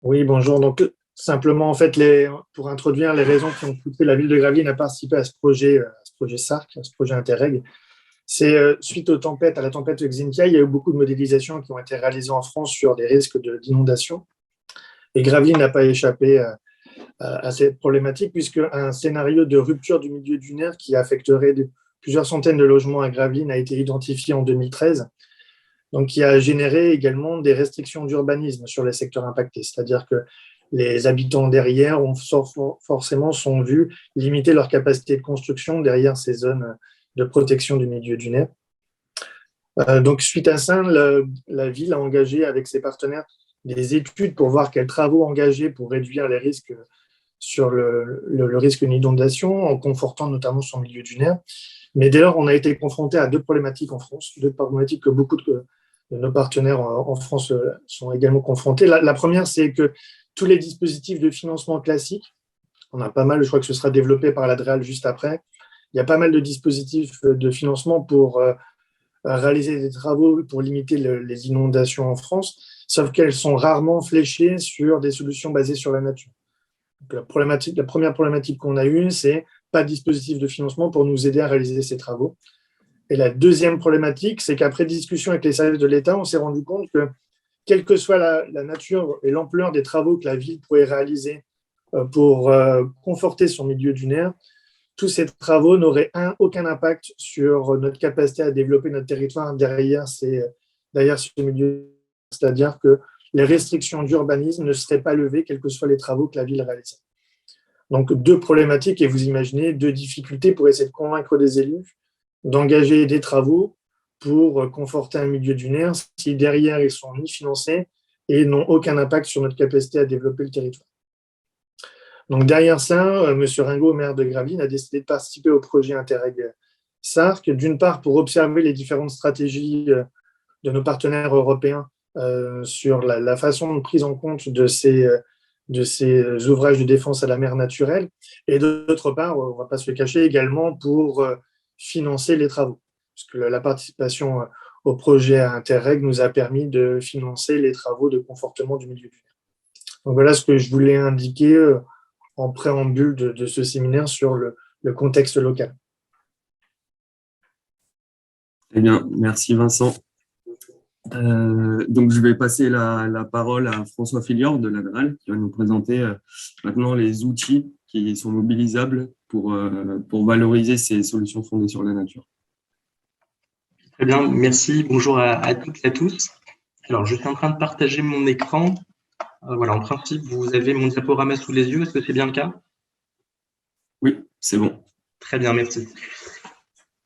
Oui, bonjour. Donc, simplement, en fait, pour introduire les raisons qui ont poussé la ville de Gravelines à participer à ce projet SARC, à ce projet Interreg, c'est suite aux tempêtes, à la tempête Xynthia, il y a eu beaucoup de modélisations qui ont été réalisées en France sur des risques d'inondation. Et Gravelines n'a pas échappé à cette problématique, puisque un scénario de rupture du milieu dunaire qui affecterait plusieurs centaines de logements à Gravelines a été identifié en 2013, donc qui a généré également des restrictions d'urbanisme sur les secteurs impactés. C'est-à-dire que les habitants derrière forcément sont vus limiter leur capacité de construction derrière ces zones de protection du milieu dunaire. Donc, suite à ça, la ville a engagé avec ses partenaires des études pour voir quels travaux engager pour réduire les risques sur le risque d'inondation, en confortant notamment son milieu dunaire. Mais dès lors, on a été confronté à deux problématiques en France, deux problématiques que beaucoup de nos partenaires en France sont également confrontés. La première, c'est que tous les dispositifs de financement classiques, on a pas mal, je crois que ce sera développé par l'ADREAL juste après, il y a pas mal de dispositifs de financement pour réaliser des travaux pour limiter les inondations en France, sauf qu'elles sont rarement fléchées sur des solutions basées sur la nature. Donc, la première problématique qu'on a eue, c'est pas de dispositif de financement pour nous aider à réaliser ces travaux. Et la deuxième problématique, c'est qu'après discussion avec les services de l'État, on s'est rendu compte que, quelle que soit la nature et l'ampleur des travaux que la ville pourrait réaliser pour conforter son milieu dunaire, tous ces travaux n'auraient aucun impact sur notre capacité à développer notre territoire derrière ce milieu. C'est-à-dire que les restrictions d'urbanisme ne seraient pas levées, quels que soient les travaux que la ville réalise. Donc, deux problématiques, et vous imaginez, deux difficultés pour essayer de convaincre des élus d'engager des travaux pour conforter un milieu dunaire si derrière ils sont ni financés et n'ont aucun impact sur notre capacité à développer le territoire. Donc derrière ça, M. Ringot, maire de Gravelines, a décidé de participer au projet Interreg SARC, d'une part pour observer les différentes stratégies de nos partenaires européens sur la façon de prise en compte de ces ouvrages de défense à la mer naturelle, et d'autre part, on ne va pas se le cacher, également pour financer les travaux. Parce que la participation au projet Interreg nous a permis de financer les travaux de confortement du milieu dunaire. Donc voilà ce que je voulais indiquer en préambule de ce séminaire sur le contexte local. Eh bien, merci Vincent. Donc, je vais passer la parole à François Filior de l'ADREAL qui va nous présenter maintenant les outils qui sont mobilisables pour valoriser ces solutions fondées sur la nature. Très bien, merci. Bonjour à toutes et à tous. Alors, je suis en train de partager mon écran. Voilà, en principe, vous avez mon diaporama sous les yeux. Est-ce que c'est bien le cas? Oui, c'est bon. Très bien, merci.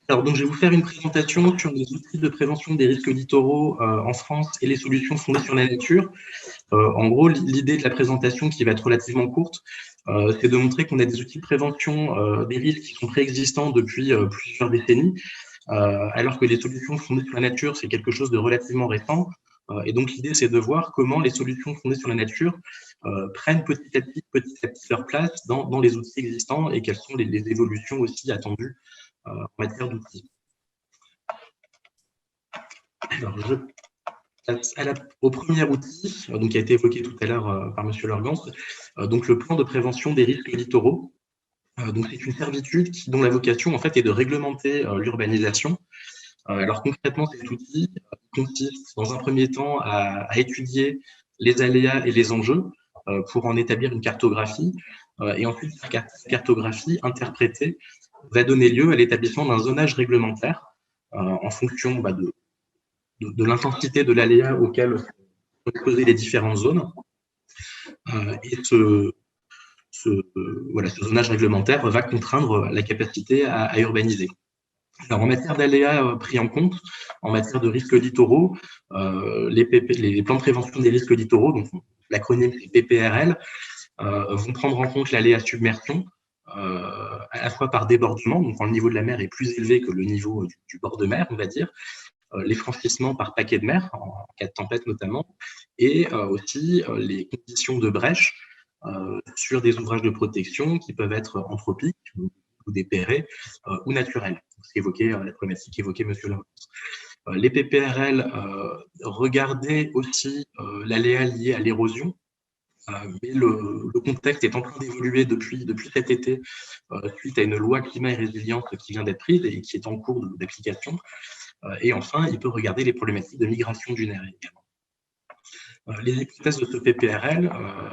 Alors, donc, je vais vous faire une présentation sur les outils de prévention des risques littoraux en France et les solutions fondées sur la nature. En gros, l'idée de la présentation, qui va être relativement courte, c'est de montrer qu'on a des outils de prévention des risques qui sont préexistants depuis plusieurs décennies, alors que les solutions fondées sur la nature, c'est quelque chose de relativement récent. Et donc, l'idée, c'est de voir comment les solutions fondées sur la nature prennent petit à petit leur place dans les outils existants et quelles sont les évolutions aussi attendues en matière d'outils. Alors, je passe au premier outil, donc, qui a été évoqué tout à l'heure par M. Lorgans, donc le plan de prévention des risques littoraux. Donc, c'est une servitude dont la vocation, en fait, est de réglementer l'urbanisation. Alors, concrètement, cet outil consiste, dans un premier temps, à étudier les aléas et les enjeux pour en établir une cartographie. Et ensuite, cette cartographie interprétée va donner lieu à l'établissement d'un zonage réglementaire en fonction de l'intensité de l'aléa auquel sont exposées les différentes zones. Et ce zonage réglementaire va contraindre la capacité à urbaniser. Alors, en matière d'aléas pris en compte, en matière de risques littoraux, les plans de prévention des risques littoraux, donc l'acronyme PPRL, vont prendre en compte l'aléa submersion, à la fois par débordement, donc quand le niveau de la mer est plus élevé que le niveau du bord de mer, on va dire, les franchissements par paquet de mer, en cas de tempête notamment, et aussi les conditions de brèche sur des ouvrages de protection qui peuvent être anthropiques ou dépérés ou naturels. C'est la problématique évoquée M. Lorgans. Les PPRL regardaient aussi l'aléa lié à l'érosion, Mais le contexte est en train d'évoluer depuis cet été, suite à une loi climat et résilience qui vient d'être prise et qui est en cours d'application. Et enfin, il peut regarder les problématiques de migration dunaire également. Les hypothèses de ce PPRL,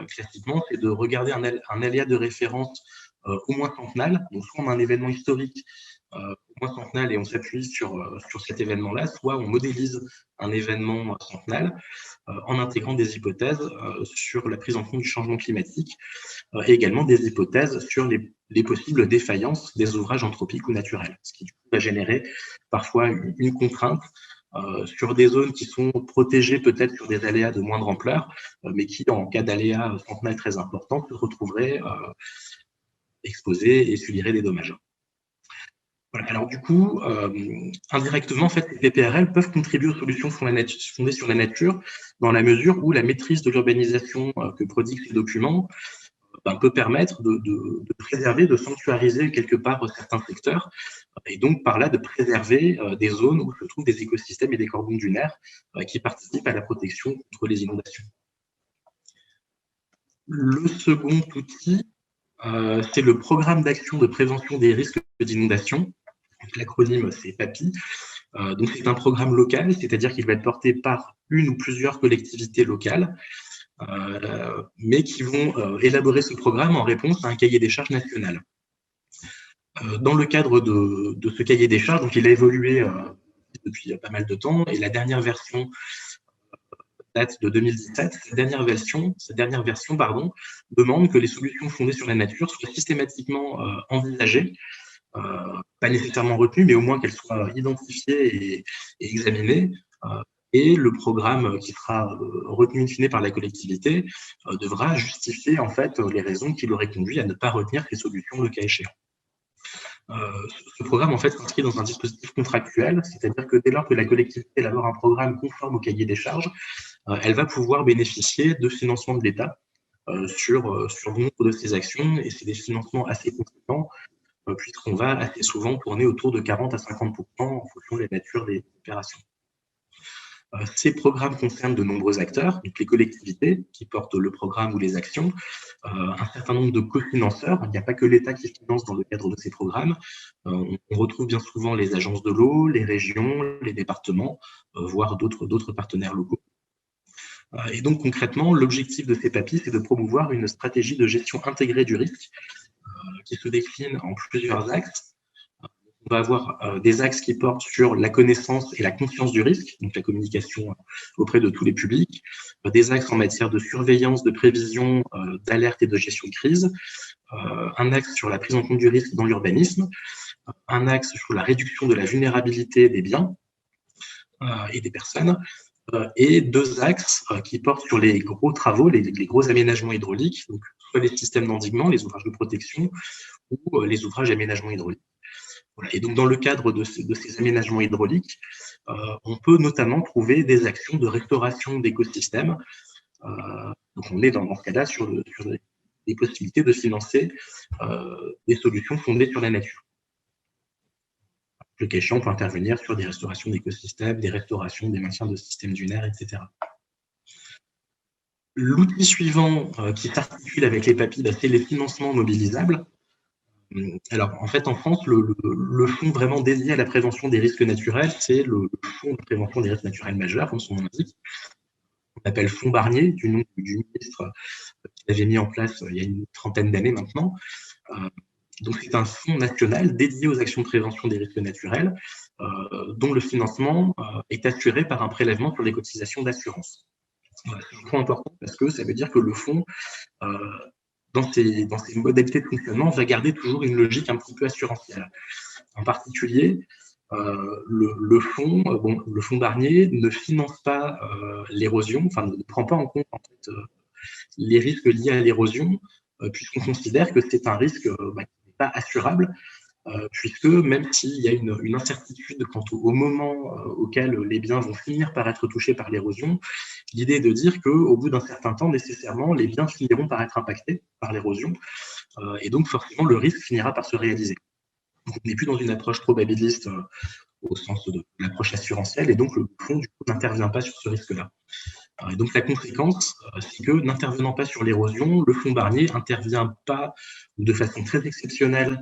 classiquement, c'est de regarder un aléa de référence au moins centenal. Donc, soit on a un événement historique au moins centenal et on s'appuie sur cet événement-là, soit on modélise un événement centenal en intégrant des hypothèses sur la prise en compte du changement climatique et également des hypothèses sur les possibles défaillances des ouvrages anthropiques ou naturels, ce qui va générer parfois une contrainte sur des zones qui sont protégées peut-être sur des aléas de moindre ampleur, mais qui, en cas d'aléas centenal très importants, se retrouveraient exposées et subiraient des dommages. Voilà. Alors du coup, indirectement, en fait, les PPRL peuvent contribuer aux solutions fondées sur la nature dans la mesure où la maîtrise de l'urbanisation que prodiguent ces documents peut permettre de préserver, de sanctuariser quelque part certains secteurs et donc par là de préserver des zones où se trouvent des écosystèmes et des cordons dunaires qui participent à la protection contre les inondations. Le second outil, c'est le programme d'action de prévention des risques d'inondation. L'acronyme, c'est PAPI. Donc, c'est un programme local, c'est-à-dire qu'il va être porté par une ou plusieurs collectivités locales, mais qui vont élaborer ce programme en réponse à un cahier des charges national. Dans le cadre de ce cahier des charges, donc il a évolué depuis pas mal de temps, et la dernière version date de 2017. Cette dernière version demande que les solutions fondées sur la nature soient systématiquement envisagées, pas nécessairement retenues, mais au moins qu'elles soient identifiées et examinées. Et le programme qui sera retenu in fine par la collectivité devra justifier en fait les raisons qui l'auraient conduit à ne pas retenir ces solutions le cas échéant. Ce programme en fait s'inscrit dans un dispositif contractuel, c'est-à-dire que dès lors que la collectivité élabore un programme conforme au cahier des charges, elle va pouvoir bénéficier de financement de l'État sur nombre de ces actions, et c'est des financements assez conséquents, puisqu'on va assez souvent tourner autour de 40 à 50% en fonction de la nature des opérations. Ces programmes concernent de nombreux acteurs, donc les collectivités qui portent le programme ou les actions, un certain nombre de cofinanceurs. Il n'y a pas que l'État qui finance dans le cadre de ces programmes. On retrouve bien souvent les agences de l'eau, les régions, les départements, voire d'autres partenaires locaux. Et donc concrètement, l'objectif de ces PAPI, c'est de promouvoir une stratégie de gestion intégrée du risque qui se décline en plusieurs axes. On va avoir des axes qui portent sur la connaissance et la conscience du risque, donc la communication auprès de tous les publics, des axes en matière de surveillance, de prévision, d'alerte et de gestion de crise, un axe sur la prise en compte du risque dans l'urbanisme, un axe sur la réduction de la vulnérabilité des biens et des personnes, et deux axes qui portent sur les gros travaux, les gros aménagements hydrauliques, donc soit les systèmes d'endiguement, les ouvrages de protection, ou les ouvrages d'aménagement hydraulique. Voilà. Et donc, dans le cadre de ces aménagements hydrauliques, on peut notamment trouver des actions de restauration d'écosystèmes. Donc, on est dans ce cas-là sur des possibilités de financer des solutions fondées sur la nature. Le cas échéant, on peut intervenir sur des restaurations d'écosystèmes, des restaurations, des maintiens de systèmes dunaires, etc. L'outil suivant qui s'articule avec les PAPI, c'est les financements mobilisables. Alors, en fait, en France, le fonds vraiment dédié à la prévention des risques naturels, c'est le fonds de prévention des risques naturels majeurs, comme son nom l'indique. On appelle fonds Barnier, du nom du ministre qui l'avait mis en place il y a une trentaine d'années maintenant. Donc, c'est un fonds national dédié aux actions de prévention des risques naturels, dont le financement est assuré par un prélèvement sur les cotisations d'assurance. Voilà, c'est un point important parce que ça veut dire que le fonds, dans ses modalités de fonctionnement, va garder toujours une logique un petit peu assurantielle. En particulier, le fonds Barnier ne finance pas l'érosion, enfin ne prend pas en compte en fait, les risques liés à l'érosion, puisqu'on considère que c'est un risque qui n'est pas assurable, puisque même s'il y a une incertitude quant au moment auquel les biens vont finir par être touchés par l'érosion, l'idée est de dire qu'au bout d'un certain temps, nécessairement, les biens finiront par être impactés par l'érosion, et donc forcément, le risque finira par se réaliser. Donc, on n'est plus dans une approche probabiliste au sens de l'approche assurantielle, et donc le fonds, du coup, n'intervient pas sur ce risque-là. Et donc la conséquence, c'est que n'intervenant pas sur l'érosion, le fonds Barnier n'intervient pas ou de façon très exceptionnelle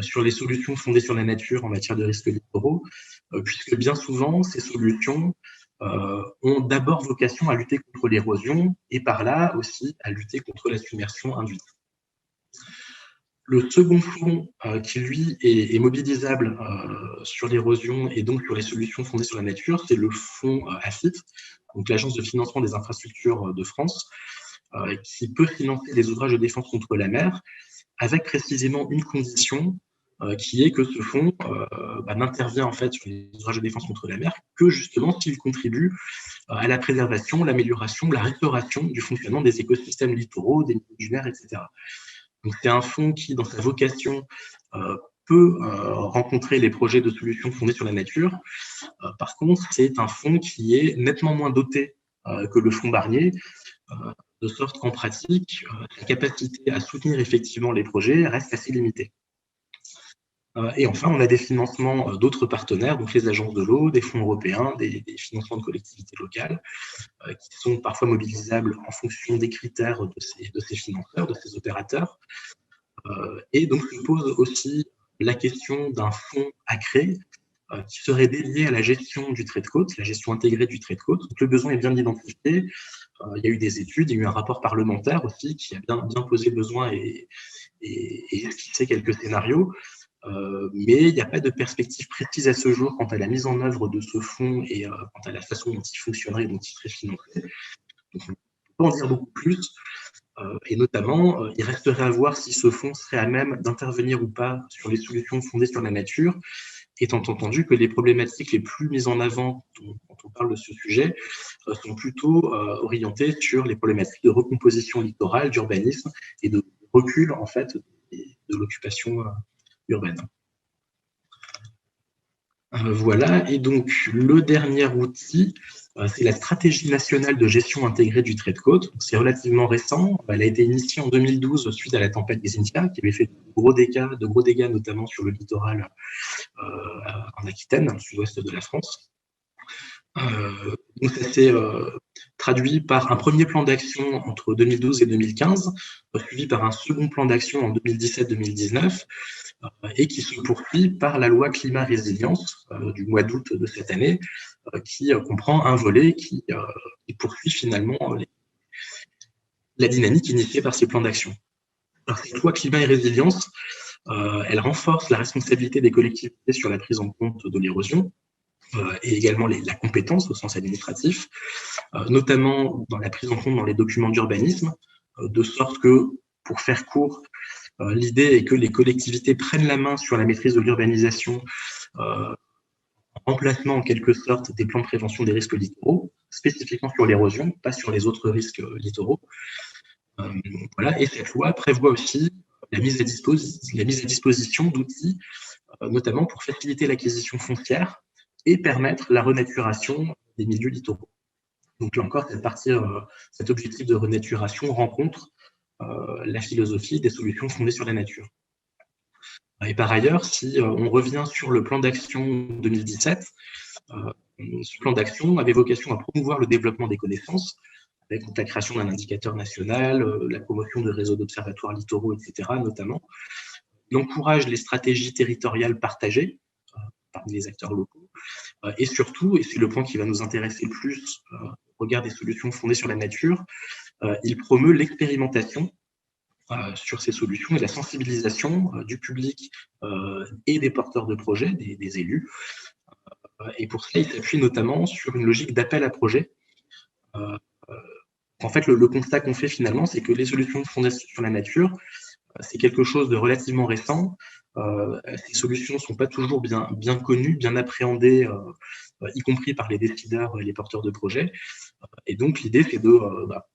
sur les solutions fondées sur la nature en matière de risques littoraux, puisque bien souvent, ces solutions ont d'abord vocation à lutter contre l'érosion et par là aussi à lutter contre la submersion induite. Le second fonds qui, lui, est mobilisable sur l'érosion et donc sur les solutions fondées sur la nature, c'est le fonds AFIT, donc l'Agence de financement des infrastructures de France, qui peut financer des ouvrages de défense contre la mer, avec précisément une condition qui est que ce fonds n'intervient en fait sur les ouvrages de défense contre la mer que justement s'il contribue à la préservation, l'amélioration, la restauration du fonctionnement des écosystèmes littoraux, des milieux dunaires, etc. Donc c'est un fonds qui, dans sa vocation, peut rencontrer les projets de solutions fondées sur la nature. Par contre, c'est un fonds qui est nettement moins doté que le fonds Barnier, de sorte qu'en pratique, la capacité à soutenir effectivement les projets reste assez limitée. Et enfin, on a des financements d'autres partenaires, donc les agences de l'eau, des fonds européens, des financements de collectivités locales, qui sont parfois mobilisables en fonction des critères de ces financeurs, de ces opérateurs. Et donc, se pose aussi la question d'un fonds à créer qui serait dédié à la gestion du trait de côte, la gestion intégrée du trait de côte. Donc, le besoin est bien identifié. Il y a eu des études, il y a eu un rapport parlementaire aussi qui a bien posé le besoin et esquissé quelques scénarios. Mais il n'y a pas de perspective précise à ce jour quant à la mise en œuvre de ce fonds et quant à la façon dont il fonctionnerait et dont il serait financé. Donc, on peut en dire beaucoup plus. Et notamment, il resterait à voir si ce fonds serait à même d'intervenir ou pas sur les solutions fondées sur la nature, étant entendu que les problématiques les plus mises en avant quand on parle de ce sujet sont plutôt orientées sur les problématiques de recomposition littorale, d'urbanisme et de recul en fait de l'occupation urbaine. Voilà, et donc le dernier outil, c'est la stratégie nationale de gestion intégrée du trait de côte. C'est relativement récent, elle a été initiée en 2012 suite à la tempête Xynthia, qui avait fait de gros dégâts notamment sur le littoral en Aquitaine, dans le sud-ouest de la France. Donc ça s'est traduit par un premier plan d'action entre 2012 et 2015, suivi par un second plan d'action en 2017-2019, et qui se poursuit par la loi climat résilience du mois d'août de cette année, qui comprend un volet qui poursuit finalement la dynamique initiée par ces plans d'action. Alors, cette loi climat et résilience, elle renforce la responsabilité des collectivités sur la prise en compte de l'érosion, et également la compétence au sens administratif, notamment dans la prise en compte dans les documents d'urbanisme, de sorte que, pour faire court, l'idée est que les collectivités prennent la main sur la maîtrise de l'urbanisation en remplacement en quelque sorte des plans de prévention des risques littoraux, spécifiquement sur l'érosion, pas sur les autres risques littoraux. Voilà, et cette loi prévoit aussi la mise à disposition d'outils, notamment pour faciliter l'acquisition foncière et permettre la renaturation des milieux littoraux. Donc là encore, cet objectif de renaturation rencontre la philosophie des solutions fondées sur la nature. Et par ailleurs, si on revient sur le plan d'action 2017, ce plan d'action avait vocation à promouvoir le développement des connaissances, avec la création d'un indicateur national, la promotion de réseaux d'observatoires littoraux, etc. notamment. Il encourage les stratégies territoriales partagées parmi les acteurs locaux, et surtout, et c'est le point qui va nous intéresser plus au regard des solutions fondées sur la nature, il promeut l'expérimentation sur ces solutions et la sensibilisation du public et des porteurs de projets, des élus. Et pour cela, il s'appuie notamment sur une logique d'appel à projets. En fait, le constat qu'on fait finalement, c'est que les solutions fondées sur la nature, c'est quelque chose de relativement récent. Ces solutions ne sont pas toujours bien connues, bien appréhendées, y compris par les décideurs et les porteurs de projets. Et donc, l'idée, c'est de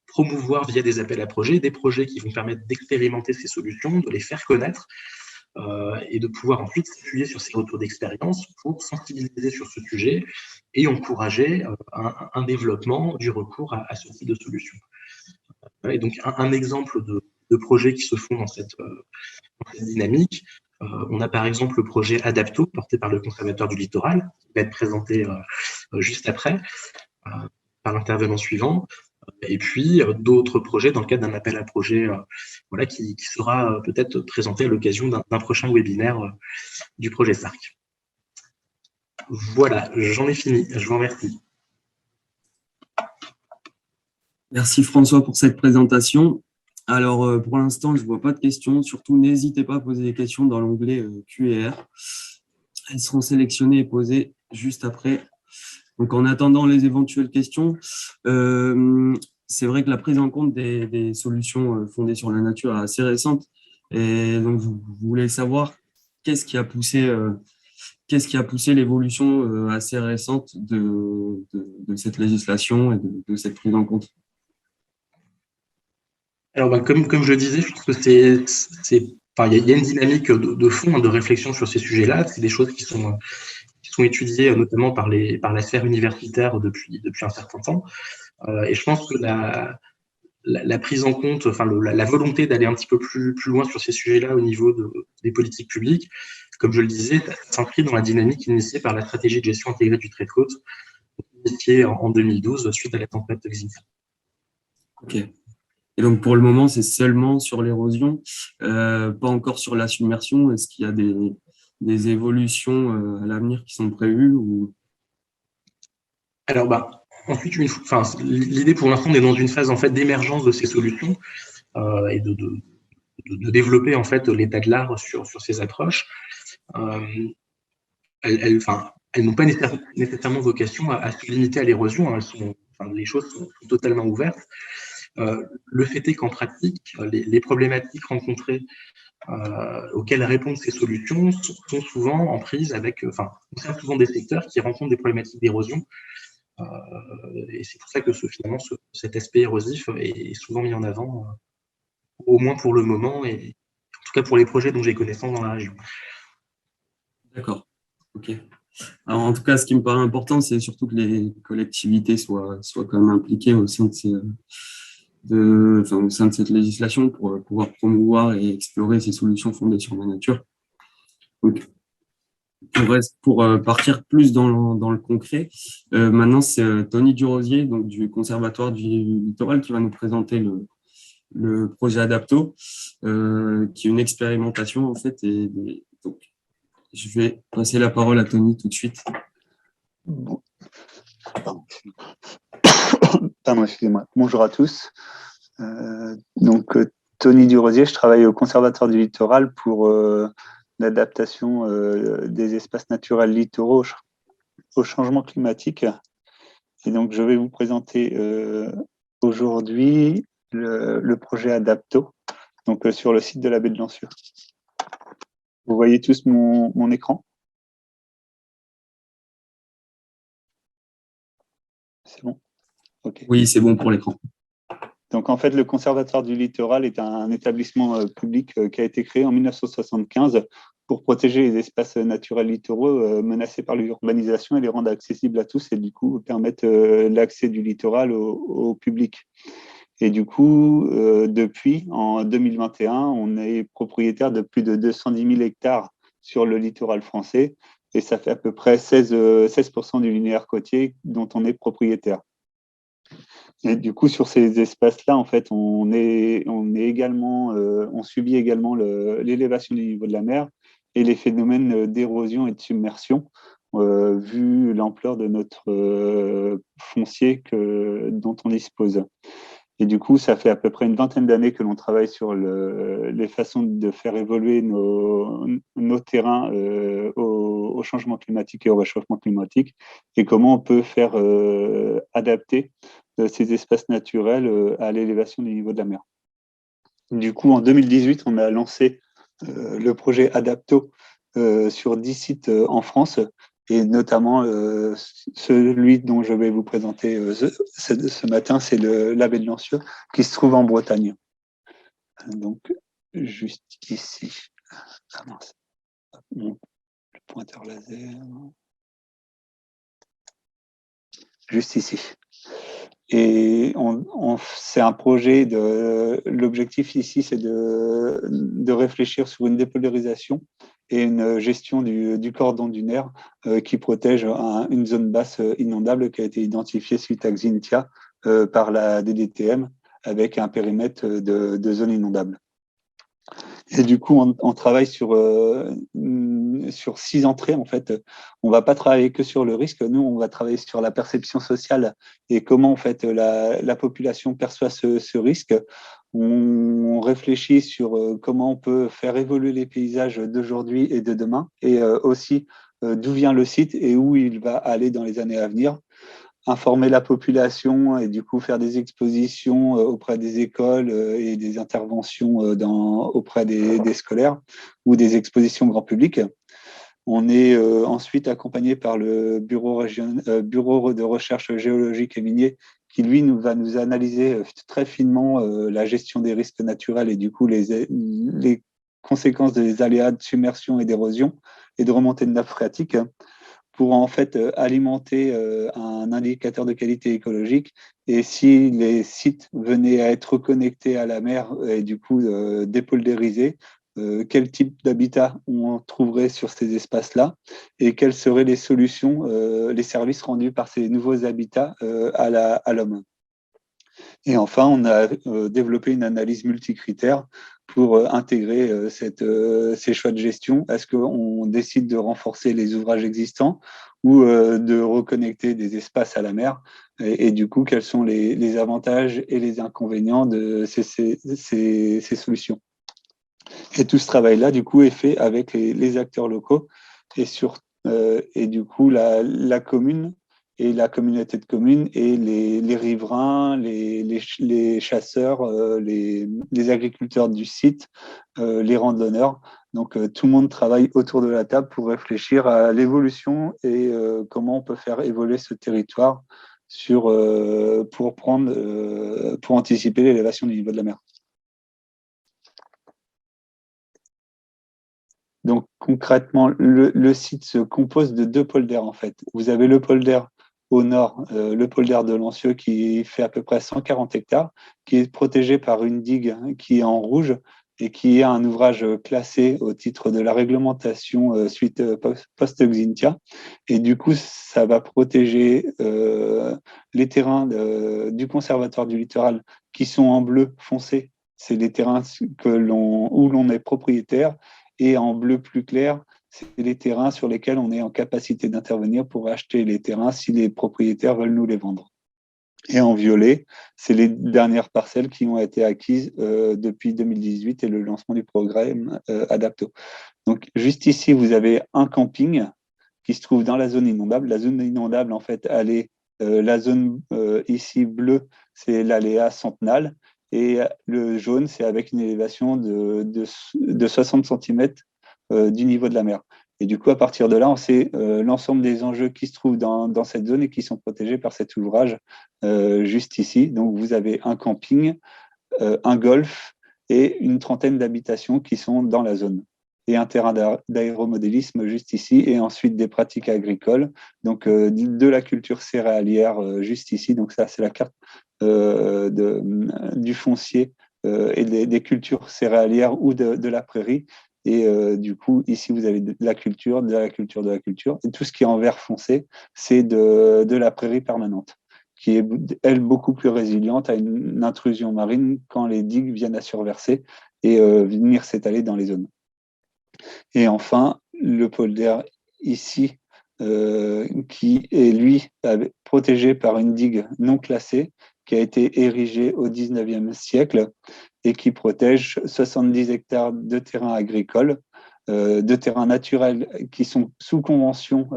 promouvoir via des appels à projets des projets qui vont permettre d'expérimenter ces solutions, de les faire connaître et de pouvoir ensuite s'appuyer sur ces retours d'expérience pour sensibiliser sur ce sujet et encourager un développement du recours à ce type de solutions. Et donc, un exemple de projets qui se font dans cette dynamique, on a par exemple le projet Adapto, porté par le Conservatoire du littoral, qui va être présenté juste après. par l'intervenant suivant, et puis d'autres projets dans le cadre d'un appel à projet voilà, qui sera peut-être présenté à l'occasion d'un prochain webinaire du projet SARC. Voilà, j'en ai fini. Je vous remercie. Merci François pour cette présentation. Alors, pour l'instant, je ne vois pas de questions. Surtout, n'hésitez pas à poser des questions dans l'onglet Q&R. Elles seront sélectionnées et posées juste après. Donc, en attendant les éventuelles questions, c'est vrai que la prise en compte des solutions fondées sur la nature est assez récente. Et donc, vous voulez savoir qu'est-ce qui a poussé l'évolution assez récente de cette législation et de cette prise en compte. Alors, comme je le disais, je pense que il y a une dynamique de fond, de réflexion sur ces sujets-là. C'est des choses qui sont étudiées notamment par la sphère universitaire depuis un certain temps. Et je pense que la prise en compte, la volonté d'aller un petit peu plus loin sur ces sujets-là au niveau des politiques publiques, comme je le disais, s'inscrit dans la dynamique initiée par la stratégie de gestion intégrée du trait de côte, initiée en 2012 suite à la tempête Xynthia. Ok. Et donc, pour le moment, c'est seulement sur l'érosion, pas encore sur la submersion. Est-ce qu'il y a des évolutions à l'avenir qui sont prévues ou... Alors, ensuite, l'idée pour l'instant, on est dans une phase en fait d'émergence de ces solutions et de développer en fait l'état de l'art sur ces approches. Elles n'ont pas nécessairement vocation à se limiter à l'érosion. Les choses sont totalement ouvertes. Le fait est qu'en pratique, les problématiques rencontrées auxquelles répondent ces solutions sont souvent en prise avec, concernent souvent des secteurs qui rencontrent des problématiques d'érosion. Et c'est pour ça que finalement, cet aspect érosif est souvent mis en avant, au moins pour le moment, et en tout cas pour les projets dont j'ai connaissance dans la région. D'accord. Ok. Alors, en tout cas, ce qui me paraît important, c'est surtout que les collectivités soient quand même impliquées au sein au sein de cette législation pour pouvoir promouvoir et explorer ces solutions fondées sur la nature. Donc, pour partir plus dans le concret, maintenant, c'est Tony Durosier, donc du Conservatoire du Littoral, qui va nous présenter le projet Adapto, qui est une expérimentation, en fait. Donc, je vais passer la parole à Tony tout de suite. Pardon, excusez-moi. Bonjour à tous. Tony Durosier, je travaille au Conservatoire du Littoral pour l'adaptation des espaces naturels littoraux au changement climatique. Et donc, je vais vous présenter aujourd'hui le projet Adapto, donc sur le site de la baie de Lancieux. Vous voyez tous mon écran? C'est bon? Okay. Oui, c'est bon pour l'écran. Donc, en fait, le Conservatoire du Littoral est un établissement public qui a été créé en 1975 pour protéger les espaces naturels littoraux menacés par l'urbanisation et les rendre accessibles à tous et du coup permettre l'accès du littoral au public. Et du coup, depuis, en 2021, on est propriétaire de plus de 210 000 hectares sur le littoral français et ça fait à peu près 16% du linéaire côtier dont on est propriétaire. Et du coup, sur ces espaces-là, en fait, on subit également l'élévation du niveau de la mer et les phénomènes d'érosion et de submersion, vu l'ampleur de notre foncier dont on dispose. Et du coup, ça fait à peu près une vingtaine d'années que l'on travaille sur les façons de faire évoluer nos terrains au changement climatique et au réchauffement climatique et comment on peut faire adapter ces espaces naturels à l'élévation du niveau de la mer. Du coup, en 2018, on a lancé le projet Adapto sur 10 sites en France et notamment celui dont je vais vous présenter ce matin, c'est la baie de Lancieux qui se trouve en Bretagne. Donc, juste ici. Ah mince. Le pointeur laser. Juste ici. Et c'est un projet l'objectif ici, c'est de réfléchir sur une dépolarisation et une gestion du cordon dunaire qui protège une zone basse inondable qui a été identifiée suite à Xynthia par la DDTM avec un périmètre de zone inondable. Et du coup, on travaille sur 6 entrées, en fait. On ne va pas travailler que sur le risque. Nous, on va travailler sur la perception sociale et comment, en fait, la population perçoit ce risque. On réfléchit sur comment on peut faire évoluer les paysages d'aujourd'hui et de demain, et aussi d'où vient le site et où il va aller dans les années à venir. Informer la population et du coup faire des expositions auprès des écoles et des interventions auprès des scolaires ou des expositions grand public. On est ensuite accompagné par le bureau de recherche géologique et minier qui, lui, va nous analyser très finement la gestion des risques naturels et du coup les conséquences des aléas de submersion et d'érosion et de remontée de nappe phréatique, pour en fait alimenter un indicateur de qualité écologique. Et si les sites venaient à être reconnectés à la mer et du coup dépoldérisés, quel type d'habitat on trouverait sur ces espaces-là et quelles seraient les solutions, les services rendus par ces nouveaux habitats à l'homme. Et enfin, on a développé une analyse multicritère pour intégrer ces choix de gestion. Est-ce qu'on décide de renforcer les ouvrages existants ou de reconnecter des espaces à la mer et du coup, quels sont les avantages et les inconvénients de ces solutions. Et tout ce travail-là, du coup, est fait avec les acteurs locaux et du coup, la commune et la communauté de communes et les riverains, les chasseurs, les agriculteurs du site, les randonneurs. Donc, tout le monde travaille autour de la table pour réfléchir à l'évolution et comment on peut faire évoluer ce territoire pour anticiper l'élévation du niveau de la mer. Donc, concrètement, le site se compose de 2 polders, en fait. Vous avez le polder au nord, le polder de Lancieux, qui fait à peu près 140 hectares, qui est protégé par une digue qui est en rouge et qui est un ouvrage classé au titre de la réglementation suite post-Xynthia. Et du coup, ça va protéger les terrains du Conservatoire du littoral qui sont en bleu foncé. C'est les terrains où l'on est propriétaire. Et en bleu plus clair, c'est les terrains sur lesquels on est en capacité d'intervenir pour acheter les terrains si les propriétaires veulent nous les vendre. Et en violet, c'est les dernières parcelles qui ont été acquises depuis 2018 et le lancement du programme Adapto. Donc, juste ici, vous avez un camping qui se trouve dans la zone inondable. La zone inondable, en fait, elle est la zone ici bleue, c'est l'aléa centenal. Et le jaune, c'est avec une élévation de 60 cm du niveau de la mer. Et du coup, à partir de là, on sait l'ensemble des enjeux qui se trouvent dans cette zone et qui sont protégés par cet ouvrage juste ici. Donc, vous avez un camping, un golf et une trentaine d'habitations qui sont dans la zone. Et un terrain d'aéromodélisme juste ici, et ensuite des pratiques agricoles, donc de la culture céréalière juste ici. Donc ça, c'est la carte du foncier et des cultures céréalières ou de la prairie. Et du coup, ici, vous avez de la culture, de la culture, de la culture. Et tout ce qui est en vert foncé, c'est de la prairie permanente, qui est, elle, beaucoup plus résiliente à une intrusion marine quand les digues viennent à surverser et venir s'étaler dans les zones. Et enfin, le polder ici, qui est, lui, protégé par une digue non classée, qui a été érigée au 19e siècle et qui protège 70 hectares de terrains agricoles, de terrains naturels qui sont sous convention,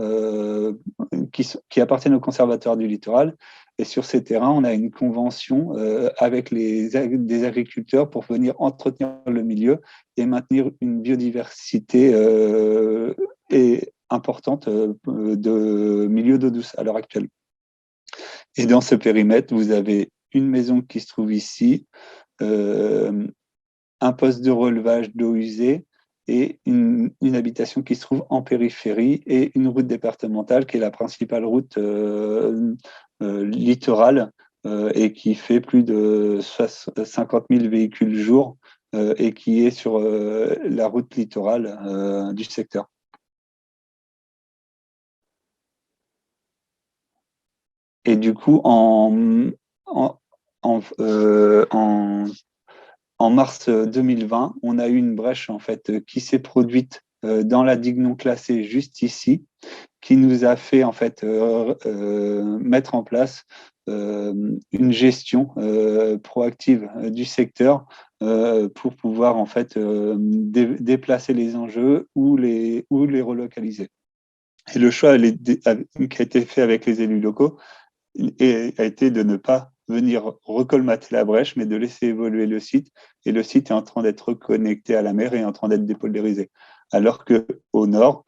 qui appartiennent au Conservatoire du littoral. Et sur ces terrains, on a une convention avec des agriculteurs pour venir entretenir le milieu et maintenir une biodiversité importante de milieux d'eau douce à l'heure actuelle. Et dans ce périmètre, vous avez une maison qui se trouve ici, un poste de relevage d'eau usée et une habitation qui se trouve en périphérie et une route départementale qui est la principale route littorale et qui fait plus de 50 000 véhicules jour et qui est sur la route littorale du secteur. Et du coup, en, en mars 2020, on a eu une brèche en fait qui s'est produite dans la digue non classée juste ici, qui nous a fait en fait mettre en place une gestion proactive du secteur pour pouvoir en fait déplacer les enjeux ou les relocaliser. Et le choix qui a été fait avec les élus locaux a été de ne pas venir recolmater la brèche, mais de laisser évoluer le site. Et le site est en train d'être reconnecté à la mer et en train d'être dépolluérisé. Alors qu'au nord,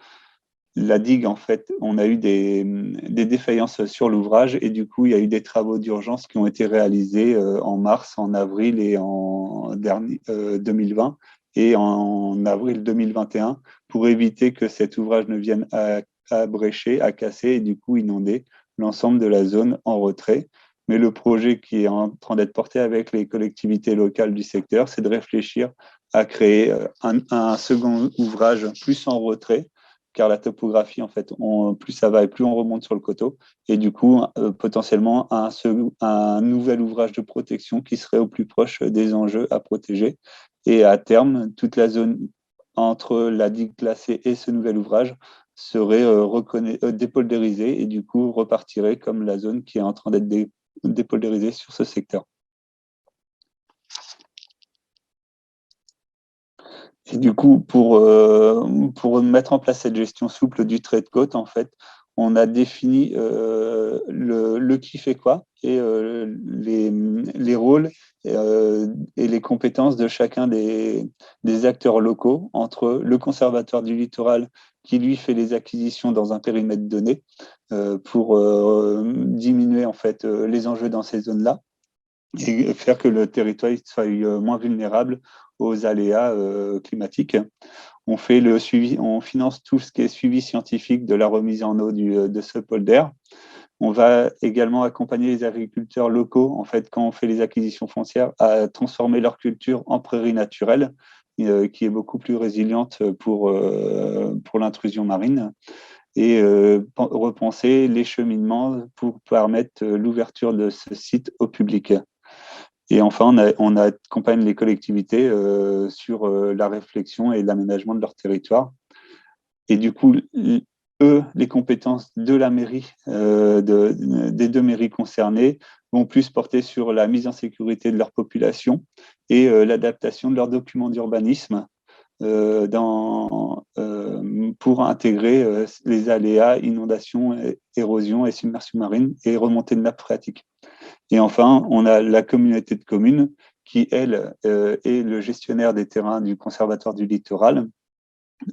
la digue, en fait, on a eu des défaillances sur l'ouvrage et du coup, il y a eu des travaux d'urgence qui ont été réalisés en mars, en avril et en 2020 et en avril 2021 pour éviter que cet ouvrage ne vienne à brécher, à casser et du coup inonder l'ensemble de la zone en retrait. Mais le projet qui est en train d'être porté avec les collectivités locales du secteur, c'est de réfléchir à créer un second ouvrage plus en retrait, car la topographie, en fait, plus ça va et plus on remonte sur le coteau. Et du coup, potentiellement, un nouvel ouvrage de protection qui serait au plus proche des enjeux à protéger. Et à terme, toute la zone entre la digue classée et ce nouvel ouvrage serait dépoldérisée et du coup repartirait comme la zone qui est en train d'être dépoldérisée sur ce secteur. Et du coup, pour mettre en place cette gestion souple du trait de côte, en fait, on a défini le qui fait quoi et les rôles et les compétences de chacun des acteurs locaux entre le conservateur du littoral qui, lui, fait les acquisitions dans un périmètre donné pour diminuer en fait les enjeux dans ces zones-là et faire que le territoire soit moins vulnérable aux aléas climatiques. On fait le suivi, on finance tout ce qui est suivi scientifique de la remise en eau de ce polder. On va également accompagner les agriculteurs locaux, en fait, quand on fait les acquisitions foncières, à transformer leur culture en prairie naturelle, qui est beaucoup plus résiliente pour l'intrusion marine, et repenser les cheminements pour permettre l'ouverture de ce site au public. Et enfin, on accompagne les collectivités sur la réflexion et l'aménagement de leur territoire. Et du coup, eux, les compétences de la mairie, des deux mairies concernées, vont plus porter sur la mise en sécurité de leur population et l'adaptation de leurs documents d'urbanisme pour intégrer les aléas, inondations, érosion et submersion marine et remontée de nappe phréatique. Et enfin, on a la communauté de communes qui, elle, est le gestionnaire des terrains du Conservatoire du littoral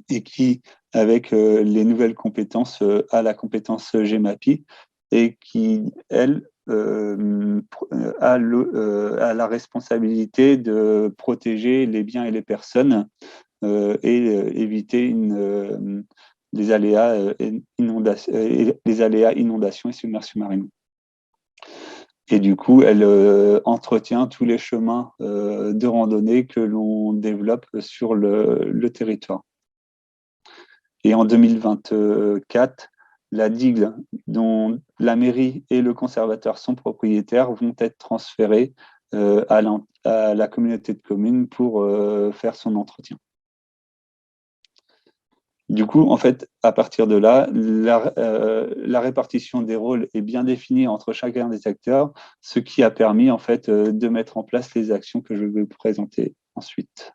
et qui, avec les nouvelles compétences, a la compétence GEMAPI et qui, elle, a la responsabilité de protéger les biens et les personnes et éviter les aléas inondations et submersion marine. Et du coup, elle entretient tous les chemins de randonnée que l'on développe sur le territoire. Et en 2024, la digue dont la mairie et le conservateur sont propriétaires vont être transférés à la communauté de communes pour faire son entretien. Du coup, en fait, à partir de là, la répartition des rôles est bien définie entre chacun des acteurs, ce qui a permis en fait de mettre en place les actions que je vais vous présenter ensuite.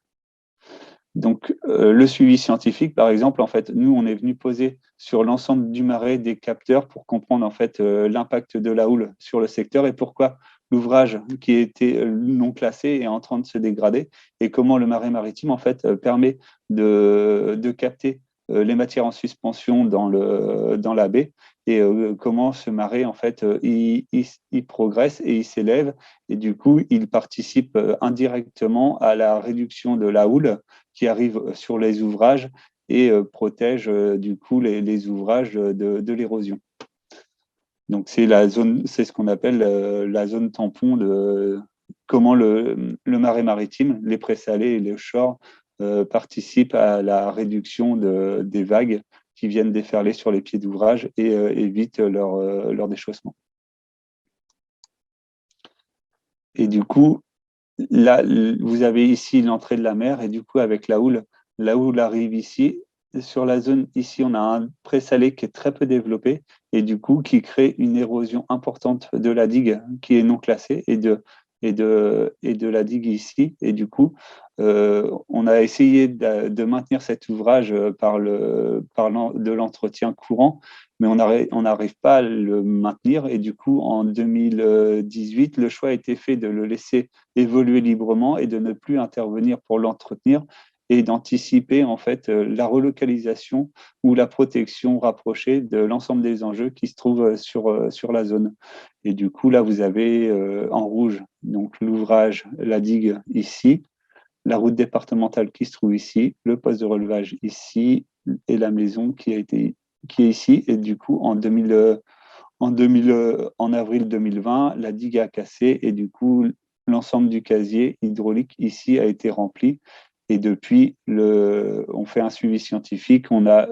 Donc, le suivi scientifique, par exemple, en fait, nous, on est venu poser sur l'ensemble du marais des capteurs pour comprendre en fait l'impact de la houle sur le secteur et pourquoi l'ouvrage qui était non classé est en train de se dégrader et comment le marais maritime en fait permet de capter les matières en suspension dans la baie et comment ce marais en fait il progresse et il s'élève et du coup il participe indirectement à la réduction de la houle qui arrive sur les ouvrages et protège du coup les ouvrages de l'érosion. Donc c'est ce qu'on appelle la zone tampon comment le marais maritime, les présalés et les shore participent à la réduction des vagues qui viennent déferler sur les pieds d'ouvrage et évitent leur déchaussement. Et du coup, là, vous avez ici l'entrée de la mer, et du coup, avec la houle arrive ici. Sur la zone, ici, on a un présalé qui est très peu développé, et du coup, qui crée une érosion importante de la digue qui est non classée, et de la digue ici. Et du coup, on a essayé de maintenir cet ouvrage de l'entretien courant, mais on n'arrive pas à le maintenir. Et du coup, en 2018, le choix a été fait de le laisser évoluer librement et de ne plus intervenir pour l'entretenir et d'anticiper en fait la relocalisation ou la protection rapprochée de l'ensemble des enjeux qui se trouvent sur la zone. Et du coup, là, vous avez en rouge donc l'ouvrage, la digue ici, la route départementale qui se trouve ici, le poste de relevage ici et la maison qui est ici. Et du coup, en avril 2020, la digue a cassé et du coup, l'ensemble du casier hydraulique ici a été rempli. Et depuis, on fait un suivi scientifique. On a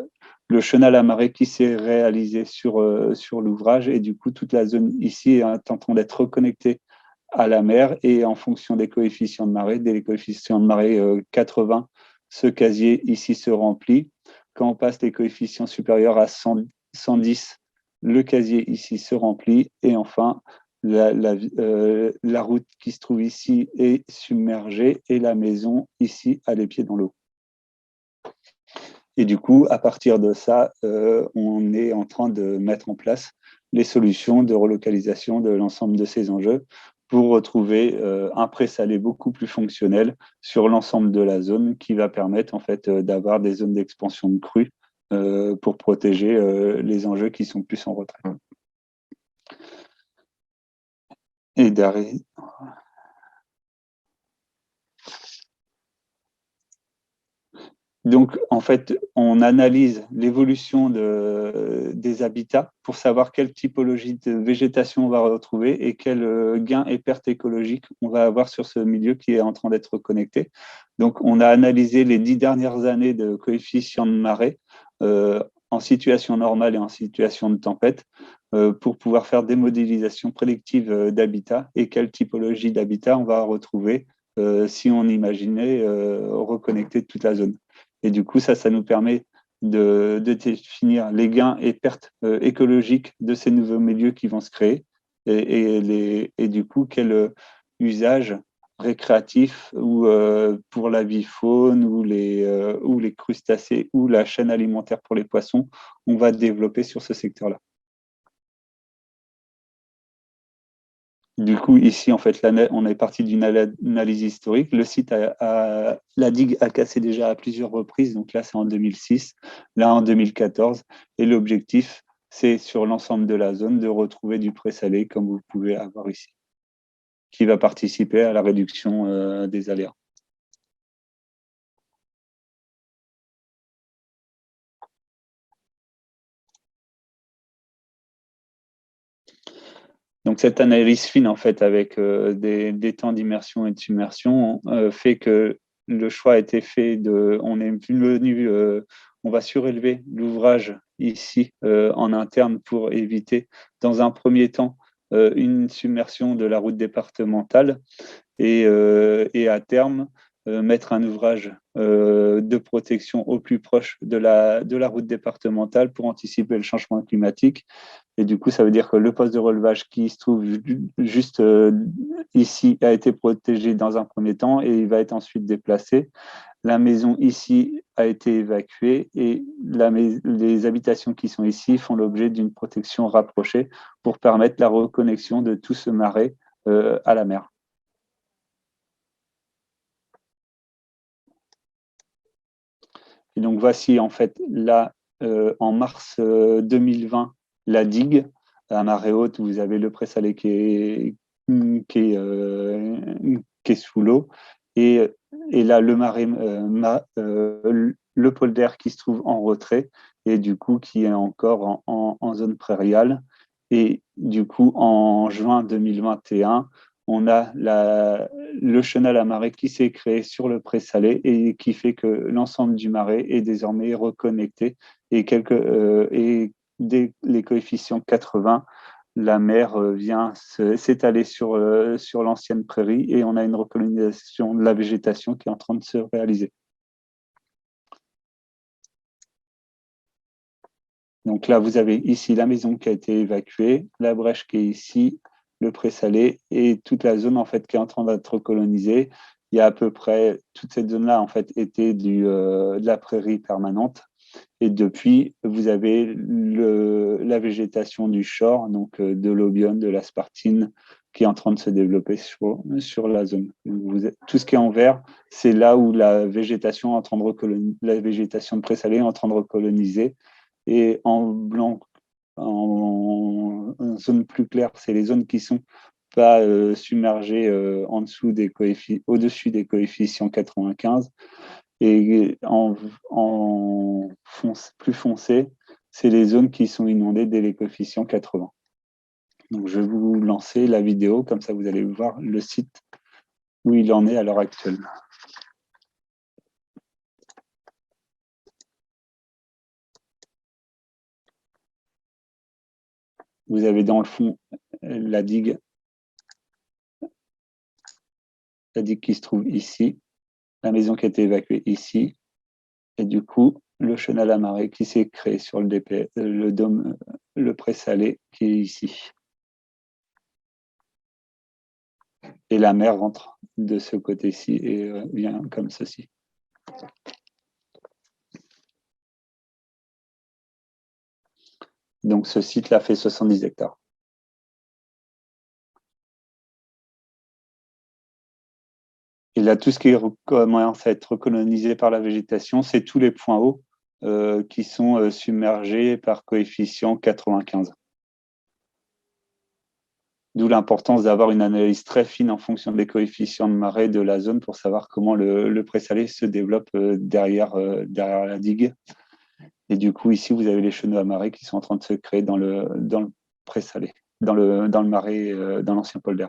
le chenal à marée qui s'est réalisé sur l'ouvrage et du coup, toute la zone ici est en train d'être reconnectée à la mer et en fonction des coefficients de marée, dès les coefficients de marée 80, ce casier ici se remplit. Quand on passe les coefficients supérieurs à 110, le casier ici se remplit et enfin la route qui se trouve ici est submergée et la maison ici a les pieds dans l'eau. Et du coup, à partir de ça, on est en train de mettre en place les solutions de relocalisation de l'ensemble de ces enjeux pour retrouver un présalé beaucoup plus fonctionnel sur l'ensemble de la zone qui va permettre en fait d'avoir des zones d'expansion de crue pour protéger les enjeux qui sont plus en retrait. Et d'arrêt. Donc, en fait, on analyse l'évolution des habitats pour savoir quelle typologie de végétation on va retrouver et quel gain et perte écologique on va avoir sur ce milieu qui est en train d'être connecté. Donc, on a analysé les 10 dernières années de coefficients de marée en situation normale et en situation de tempête pour pouvoir faire des modélisations prédictives d'habitat et quelle typologie d'habitat on va retrouver si on imaginait reconnecter toute la zone. Et du coup, ça nous permet de définir les gains et pertes écologiques de ces nouveaux milieux qui vont se créer et du coup, quel usage récréatif ou pour la vie faune ou les crustacés ou la chaîne alimentaire pour les poissons, on va développer sur ce secteur-là. Du coup, ici, en fait, on est parti d'une analyse historique. Le site, la digue a cassé déjà à plusieurs reprises. Donc là, c'est en 2006, là en 2014. Et l'objectif, c'est sur l'ensemble de la zone de retrouver du présalé, comme vous pouvez avoir ici, qui va participer à la réduction des aléas. Donc cette analyse fine, en fait, avec des temps d'immersion et de submersion, fait que le choix a été fait on va surélever l'ouvrage ici en interne pour éviter, dans un premier temps, une submersion de la route départementale et à terme, mettre un ouvrage de protection au plus proche de la route départementale pour anticiper le changement climatique. Et du coup, ça veut dire que le poste de relevage qui se trouve juste ici a été protégé dans un premier temps et il va être ensuite déplacé. La maison ici a été évacuée et les habitations qui sont ici font l'objet d'une protection rapprochée pour permettre la reconnexion de tout ce marais à la mer. Et donc voici en fait là, en mars 2020, la digue à marée haute, vous avez le présalé qui est sous l'eau. Et là, le polder qui se trouve en retrait et du coup qui est encore en zone prairiale. Et du coup, en juin 2021, on a le chenal à marée qui s'est créé sur le présalé et qui fait que l'ensemble du marais est désormais reconnecté et dès les coefficients 80, la mer vient s'étaler sur l'ancienne prairie et on a une recolonisation de la végétation qui est en train de se réaliser. Donc là, vous avez ici la maison qui a été évacuée, la brèche qui est ici, le présalé et toute la zone en fait qui est en train d'être recolonisée. Il y a à peu près toute cette zone-là en fait était de la prairie permanente. Et depuis, vous avez la végétation du shore, donc de l'obium, de l'aspartine, qui est en train de se développer sur la zone. Tout ce qui est en vert, c'est là où la végétation de présalé est en train de recoloniser. Et en blanc, en zone plus claire, c'est les zones qui sont pas submergées au-dessus des coefficients 95. Et plus foncé, c'est les zones qui sont inondées dès les coefficients 80. Donc, je vais vous lancer la vidéo, comme ça vous allez voir le site où il en est à l'heure actuelle. Vous avez dans le fond la digue qui se trouve ici, la maison qui a été évacuée ici, et du coup, le chenal à marée qui s'est créé sur le dôme, le présalé qui est ici. Et la mer rentre de ce côté-ci et vient comme ceci. Donc ce site-là fait 70 hectares. Et là, tout ce qui commence à être recolonisé par la végétation, c'est tous les points hauts qui sont submergés par coefficient 95. D'où l'importance d'avoir une analyse très fine en fonction des coefficients de marée de la zone pour savoir comment le présalé se développe derrière la digue. Et du coup, ici, vous avez les chenaux à marée qui sont en train de se créer dans le présalé, dans le marais, dans l'ancien polder.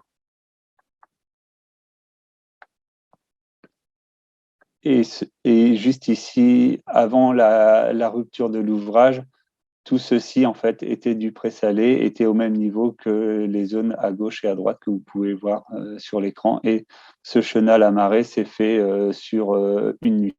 Et juste ici, avant la rupture de l'ouvrage, tout ceci, en fait, était du présalé, était au même niveau que les zones à gauche et à droite que vous pouvez voir sur l'écran. Et ce chenal à marée s'est fait sur une nuit.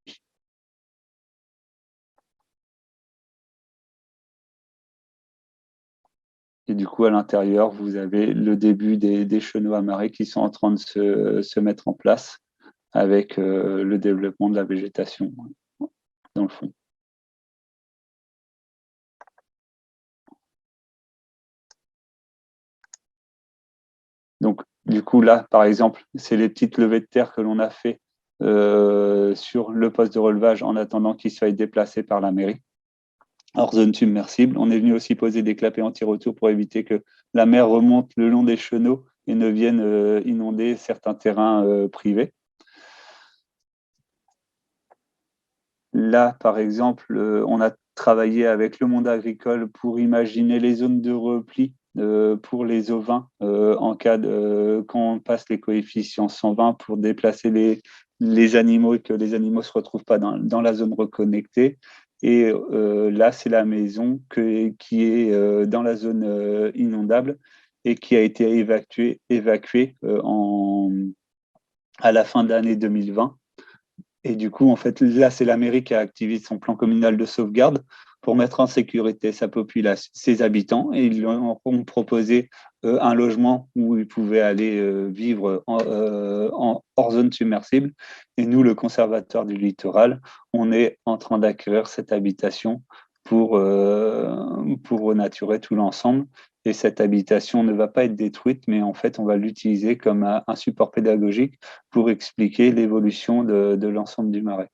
Et du coup, à l'intérieur, vous avez le début des chenaux à marée qui sont en train de se mettre en place avec le développement de la végétation dans le fond. Donc, du coup, là, par exemple, c'est les petites levées de terre que l'on a fait sur le poste de relevage en attendant qu'il soit déplacé par la mairie, hors zone submersible. On est venu aussi poser des clapets anti-retour pour éviter que la mer remonte le long des chenaux et ne vienne inonder certains terrains privés. Là, par exemple, on a travaillé avec le monde agricole pour imaginer les zones de repli pour les ovins en cas quand on passe les coefficients 120 pour déplacer les animaux et que les animaux ne se retrouvent pas dans la zone reconnectée. Et là, c'est la maison qui est dans la zone inondable et qui a été évacuée à la fin de l'année 2020. Et du coup, en fait, là, c'est la mairie qui a activé son plan communal de sauvegarde pour mettre en sécurité sa population, ses habitants, et ils leur ont proposé un logement où ils pouvaient aller vivre hors zone submersible. Et nous, le conservateur du littoral, on est en train d'acquérir cette habitation pour renaturer tout l'ensemble. Et cette habitation ne va pas être détruite, mais en fait, on va l'utiliser comme un support pédagogique pour expliquer l'évolution de l'ensemble du marais.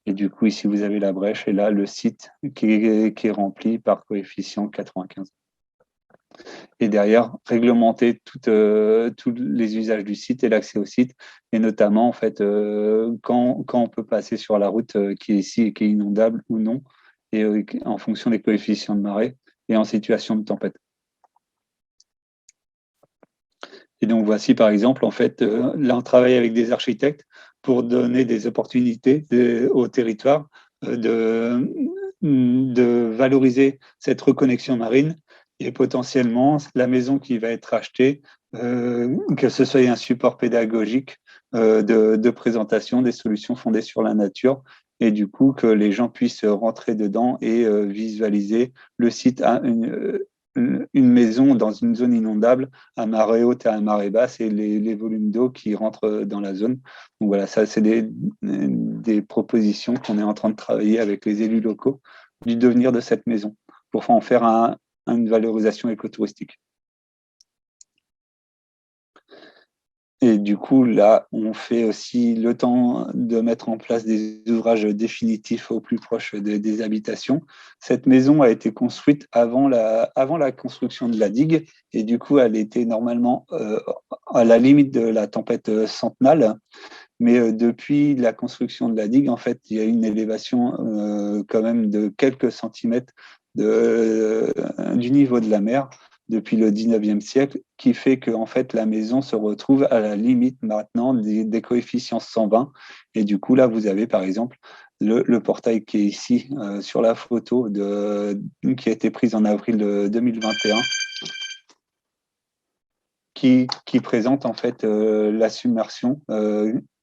Et du coup, ici, vous avez la brèche et là, le site qui est rempli par coefficient 95. Et derrière, réglementer tous les usages du site et l'accès au site, et notamment, en fait, quand on peut passer sur la route qui est ici et qui est inondable ou non, et en fonction des coefficients de marée et en situation de tempête. Et donc, voici par exemple, en fait, là, on travaille avec des architectes pour donner des opportunités au territoire de valoriser cette reconnexion marine et potentiellement la maison qui va être achetée, que ce soit un support pédagogique de présentation des solutions fondées sur la nature et du coup que les gens puissent rentrer dedans et visualiser le site à une maison dans une zone inondable à marée haute et à marée basse et les volumes d'eau qui rentrent dans la zone. Donc voilà, ça c'est des propositions qu'on est en train de travailler avec les élus locaux du devenir de cette maison pour en faire une valorisation écotouristique. Et du coup, là, on fait aussi le temps de mettre en place des ouvrages définitifs au plus proche des habitations. Cette maison a été construite avant la construction de la digue et du coup, elle était normalement à la limite de la tempête centenale. Mais depuis la construction de la digue, en fait, il y a une élévation quand même de quelques centimètres du niveau de la mer depuis le 19e siècle, qui fait que en fait, la maison se retrouve à la limite maintenant des coefficients 120. Et du coup, là, vous avez par exemple le portail qui est ici sur la photo qui a été prise en avril 2021. Qui présente en fait la submersion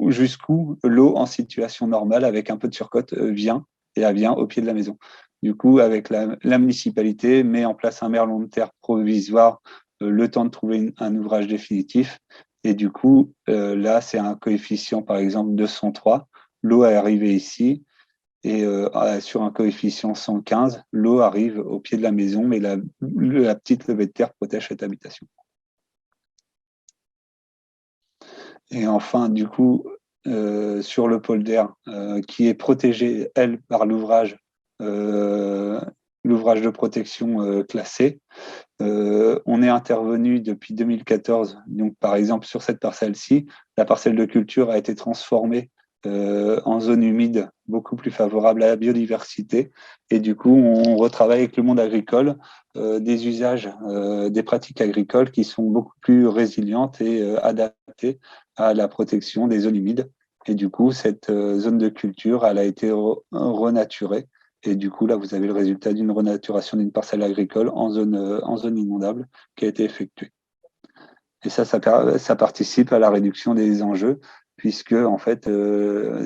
jusqu'où l'eau en situation normale avec un peu de surcote vient au pied de la maison. Du coup, avec la municipalité met en place un merlon de terre provisoire le temps de trouver un ouvrage définitif. Et du coup, là, c'est un coefficient, par exemple, de 103. L'eau est arrivée ici. Et sur un coefficient 115, l'eau arrive au pied de la maison, mais la petite levée de terre protège cette habitation. Et enfin, du coup, sur le polder, qui est protégé, elle, par l'ouvrage de protection classé, on est intervenu depuis 2014. Donc, par exemple, sur cette parcelle-ci, la parcelle de culture a été transformée en zone humide, beaucoup plus favorable à la biodiversité. Et du coup, on retravaille avec le monde agricole des usages, des pratiques agricoles qui sont beaucoup plus résilientes et adaptées à la protection des zones humides. Et du coup, cette zone de culture, elle a été renaturée. Et du coup, là, vous avez le résultat d'une renaturation d'une parcelle agricole en zone inondable qui a été effectuée. Et ça participe à la réduction des enjeux, puisque, en fait,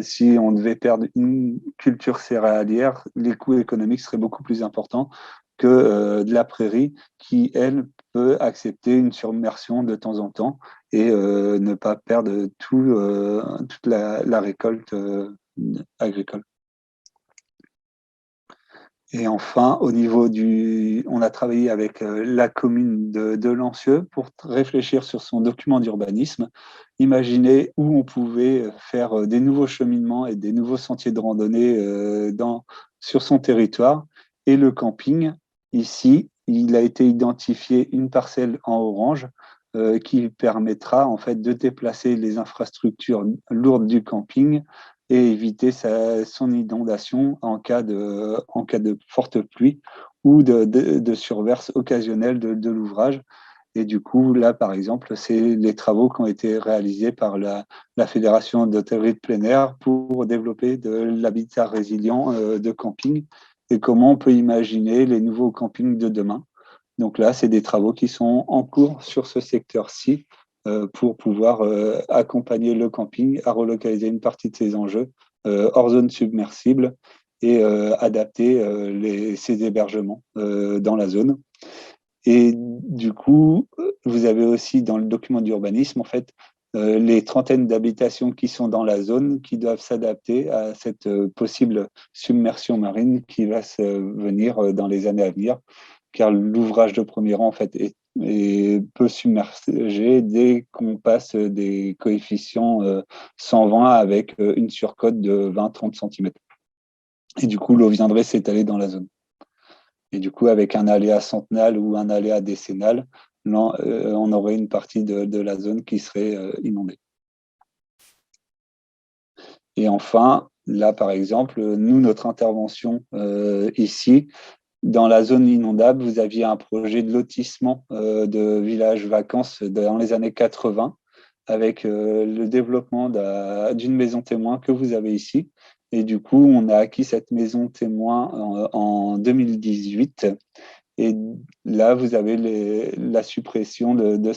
si on devait perdre une culture céréalière, les coûts économiques seraient beaucoup plus importants que de la prairie qui, elle, peut accepter une submersion de temps en temps et ne pas perdre toute la récolte agricole. Et enfin, au niveau on a travaillé avec la commune de Lancieux pour réfléchir sur son document d'urbanisme, imaginer où on pouvait faire des nouveaux cheminements et des nouveaux sentiers de randonnée sur son territoire. Et le camping, ici, il a été identifié une parcelle en orange qui permettra en fait de déplacer les infrastructures lourdes du camping et éviter son inondation en cas de forte pluie ou de surverse occasionnelle de l'ouvrage. Et du coup, là, par exemple, c'est les travaux qui ont été réalisés par la Fédération d'hôtellerie de plein air pour développer de l'habitat résilient de camping et comment on peut imaginer les nouveaux campings de demain. Donc là, c'est des travaux qui sont en cours sur ce secteur-ci pour pouvoir accompagner le camping à relocaliser une partie de ses enjeux hors zone submersible et adapter ses hébergements dans la zone. Et du coup, vous avez aussi dans le document d'urbanisme, en fait, les trentaines d'habitations qui sont dans la zone qui doivent s'adapter à cette possible submersion marine qui va se venir dans les années à venir, car l'ouvrage de premier rang, en fait, peut submerger dès qu'on passe des coefficients 120 avec une surcote de 20-30 cm. Et du coup, l'eau viendrait s'étaler dans la zone. Et du coup, avec un aléa centenal ou un aléa décennal, on aurait une partie de la zone qui serait inondée. Et enfin, là, par exemple, nous, notre intervention ici, dans la zone inondable, vous aviez un projet de lotissement de villages vacances dans les années 80 avec le développement d'une maison témoin que vous avez ici. Et du coup, on a acquis cette maison témoin en 2018. Et là, vous avez la suppression de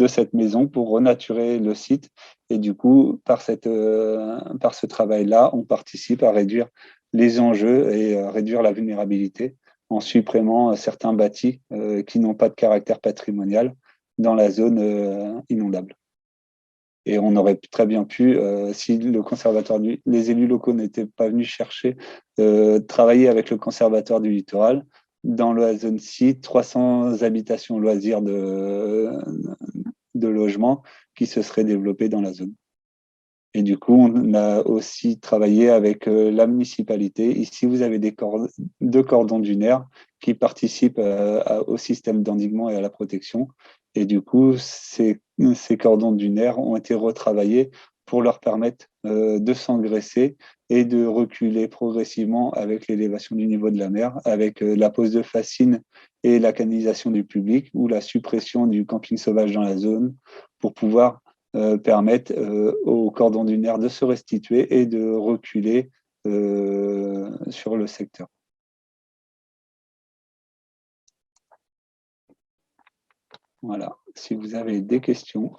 cette maison pour renaturer le site. Et du coup, par ce travail-là, on participe à réduire les enjeux et réduire la vulnérabilité en supprimant certains bâtis qui n'ont pas de caractère patrimonial dans la zone inondable. Et on aurait très bien pu, si les élus locaux n'étaient pas venus chercher, travailler avec le conservatoire du littoral. Dans la zone C, 300 habitations loisirs de logements qui se seraient développées dans la zone. Et du coup, on a aussi travaillé avec la municipalité. Ici, vous avez deux cordons dunaires qui participent au système d'endiguement et à la protection. Et du coup, ces cordons dunaires ont été retravaillés pour leur permettre de s'engraisser et de reculer progressivement avec l'élévation du niveau de la mer, avec la pose de fascines et la canalisation du public ou la suppression du camping sauvage dans la zone pour pouvoir permettre au cordon dunaire de se restituer et de reculer sur le secteur. Voilà, si vous avez des questions.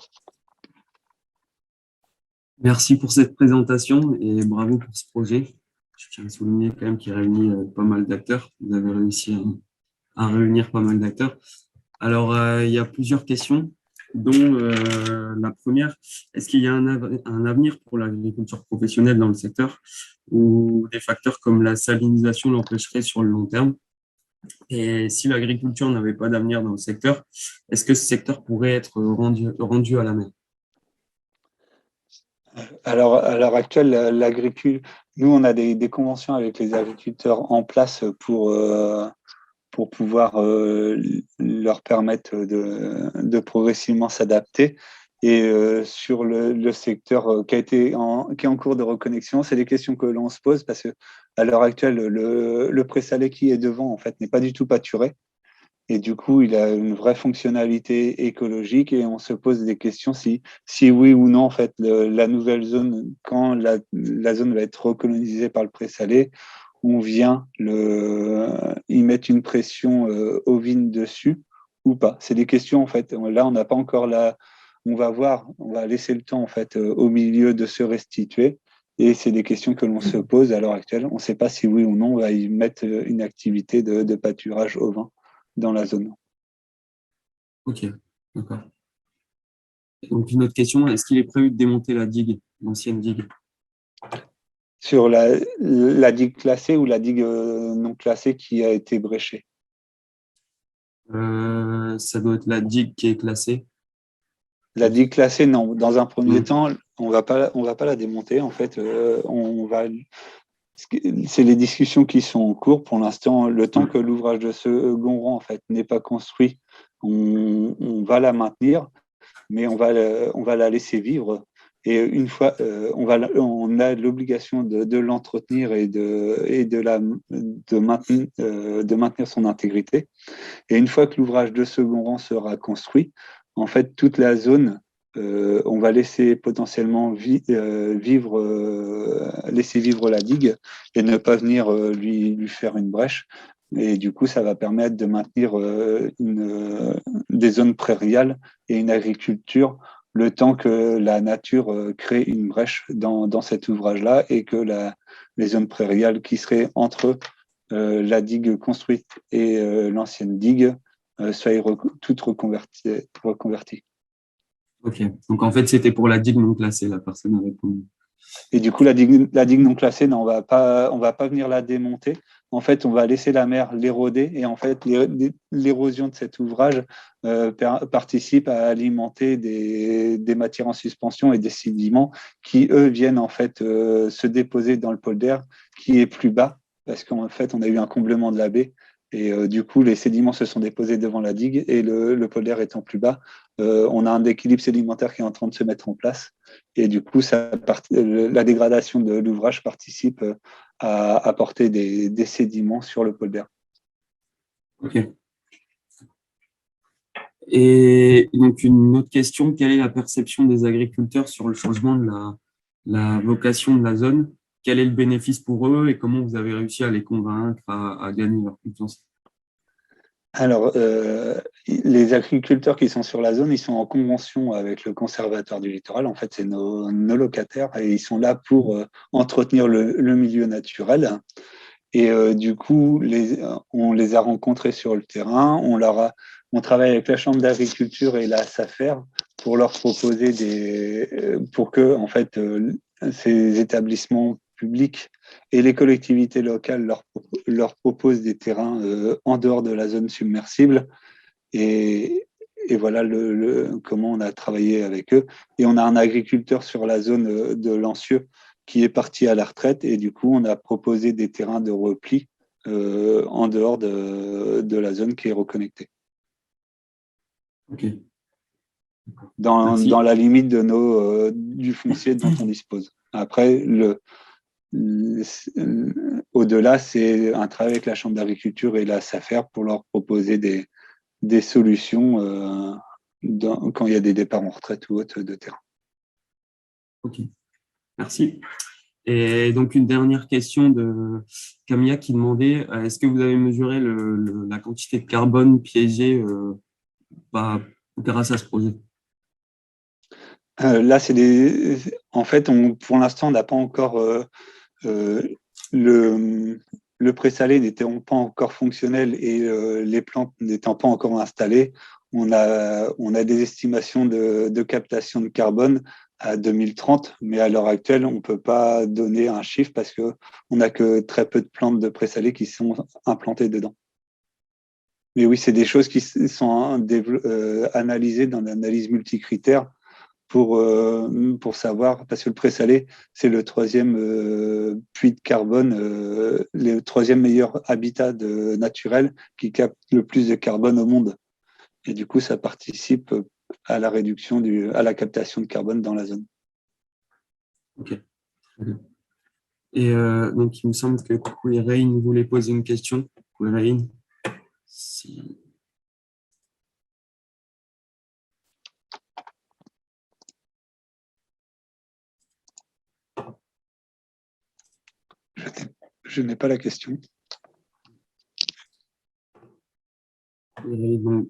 Merci pour cette présentation et bravo pour ce projet. Je tiens à souligner quand même qu'il réunit pas mal d'acteurs. Vous avez réussi à réunir pas mal d'acteurs. Alors, il y a plusieurs questions, dont la première, est-ce qu'il y a un avenir pour l'agriculture professionnelle dans le secteur ou des facteurs comme la salinisation l'empêcheraient sur le long terme? Et si l'agriculture n'avait pas d'avenir dans le secteur, est-ce que ce secteur pourrait être rendu à la mer? Alors, à l'heure actuelle, l'agriculture, nous, on a des conventions avec les agriculteurs en place pour pouvoir leur permettre de progressivement s'adapter. Et sur le secteur qui est en cours de reconnexion, c'est des questions que l'on se pose parce qu'à l'heure actuelle, le présalé qui est devant, en fait, n'est pas du tout pâturé. Et du coup, il a une vraie fonctionnalité écologique et on se pose des questions si oui ou non, en fait, la nouvelle zone, quand la zone va être recolonisée par le présalé, on vient y mettre une pression ovine dessus ou pas. C'est des questions, en fait. Là, on n'a pas encore on va voir, on va laisser le temps, en fait, au milieu de se restituer. Et c'est des questions que l'on se pose à l'heure actuelle. On ne sait pas si oui ou non on va y mettre une activité de pâturage ovin dans la zone. Ok, d'accord. Donc, une autre question, est-ce qu'il est prévu de démonter la digue, l'ancienne digue? Sur la digue classée ou la digue non classée qui a été bréchée? Ça doit être la digue qui est classée. La digue classée, non. Dans un premier temps, on va pas la démonter. En fait, c'est les discussions qui sont en cours. Pour l'instant, le temps que l'ouvrage de second rang en fait, n'est pas construit, on va la maintenir, mais on va la laisser vivre. Et une fois, on a l'obligation de l'entretenir et de maintenir son intégrité. Et une fois que l'ouvrage de second rang sera construit, en fait, toute la zone, on va laisser potentiellement laisser vivre la digue et ne pas venir lui faire une brèche. Et du coup, ça va permettre de maintenir des zones prairiales et une agriculture le temps que la nature crée une brèche dans cet ouvrage-là et que les zones prairiales qui seraient entre la digue construite et l'ancienne digue soient toutes reconverties. Ok, donc en fait, c'était pour la digue non classée, la personne a répondu. Et du coup, la digue non classée, non, on va pas venir la démonter. En fait, on va laisser la mer l'éroder et en fait, l'érosion de cet ouvrage participe à alimenter des matières en suspension et des sédiments qui, eux, viennent en fait se déposer dans le polder qui est plus bas parce qu'en fait, on a eu un comblement de la baie et du coup, les sédiments se sont déposés devant la digue et le polder étant plus bas, on a un équilibre sédimentaire qui est en train de se mettre en place. Et du coup, la dégradation de l'ouvrage participe à apporter des sédiments sur le polder. Ok. Et donc, une autre question, quelle est la perception des agriculteurs sur le changement de la vocation de la zone? Quel est le bénéfice pour eux et comment vous avez réussi à les convaincre à gagner leur confiance? Alors, les agriculteurs qui sont sur la zone, ils sont en convention avec le conservatoire du littoral. En fait, c'est nos locataires et ils sont là pour entretenir le milieu naturel. Et du coup, on les a rencontrés sur le terrain. On travaille avec la Chambre d'agriculture et la SAFER pour leur proposer pour que, en fait, ces établissements publics et les collectivités locales leur proposent des terrains en dehors de la zone submersible. Et voilà comment on a travaillé avec eux. Et on a un agriculteur sur la zone de Lancieux qui est parti à la retraite. Et du coup, on a proposé des terrains de repli en dehors de la zone qui est reconnectée. Ok. Dans la limite du foncier dont on dispose. Après, au-delà, c'est un travail avec la Chambre d'agriculture et la SAFER pour leur proposer des solutions quand il y a des départs en retraite ou autre de terrain. Ok, merci. Et donc, une dernière question de Camilla qui demandait, est-ce que vous avez mesuré la quantité de carbone piégée grâce à ce projet? Là, en fait, pour l'instant, on n'a pas encore le présalé n'étant pas encore fonctionnel et les plantes n'étant pas encore installées. On a des estimations de captation de carbone à 2030, mais à l'heure actuelle, on ne peut pas donner un chiffre parce qu'on n'a que très peu de plantes de présalé qui sont implantées dedans. Mais oui, c'est des choses qui sont analysées dans l'analyse multicritère pour savoir, parce que le présalé, c'est le troisième puits de carbone, le troisième meilleur habitat naturel qui capte le plus de carbone au monde. Et du coup, ça participe à la réduction à la captation de carbone dans la zone. Ok. Et donc, il me semble que Kouiraïn voulait poser une question. Kouiraïn, si... Je n'ai pas la question. Donc,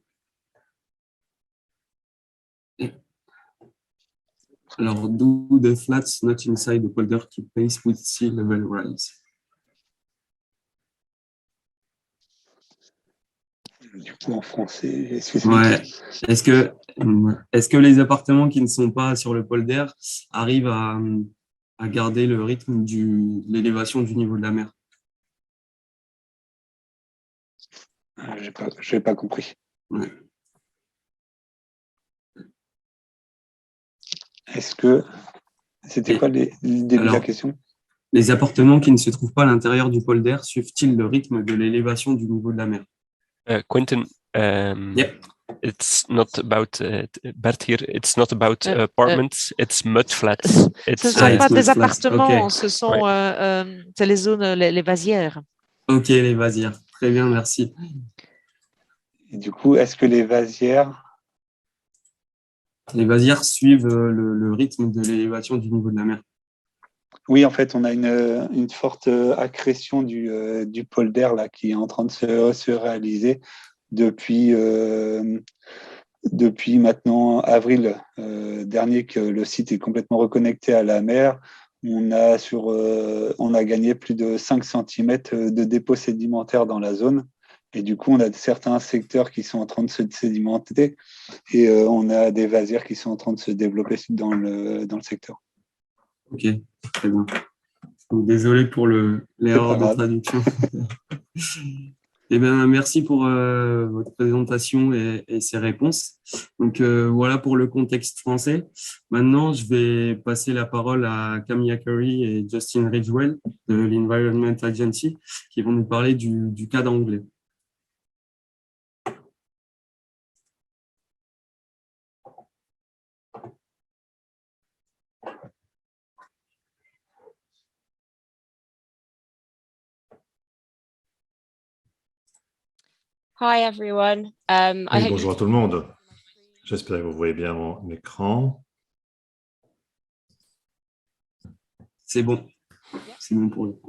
alors, do the flats not inside the polder keep pace with sea level rise? Du coup, en français, excusez-moi. Ouais. Est-ce que les appartements qui ne sont pas sur le polder arrivent à garder le rythme de l'élévation du niveau de la mer? Je n'ai pas compris. Ouais. Est-ce que c'était quoi le début de la question? Les appartements qui ne se trouvent pas à l'intérieur du polder suivent-ils le rythme de l'élévation du niveau de la mer? Quentin, Yep. it's not about Bert here. It's not about apartments. It's mud flats. Ce ne sont pas des flats. appartements, Okay. ce sont c'est les zones, les vasières. Ok, les vasières. Très bien, merci. Et du coup, est-ce que les vasières... Les vasières suivent le rythme de l'élévation du niveau de la mer. Oui, en fait, on a une forte accrétion du polder là, qui est en train de se réaliser depuis maintenant avril dernier que le site est complètement reconnecté à la mer. On a gagné plus de 5 cm de dépôt sédimentaire dans la zone. Et du coup, on a certains secteurs qui sont en train de se sédimenter et on a des vasières qui sont en train de se développer dans le secteur. Ok, très bien. Donc, désolé pour l'erreur de traduction. Eh bien, merci pour votre présentation et ces réponses. Donc, voilà pour le contexte français. Maintenant, je vais passer la parole à Camilla Curry et Justin Ridgewell de l'Environment Agency qui vont nous parler du cas d'anglais. Hi everyone. Oui, bonjour à tout le monde. J'espère que vous voyez bien mon écran. C'est bon. C'est bon pour nous.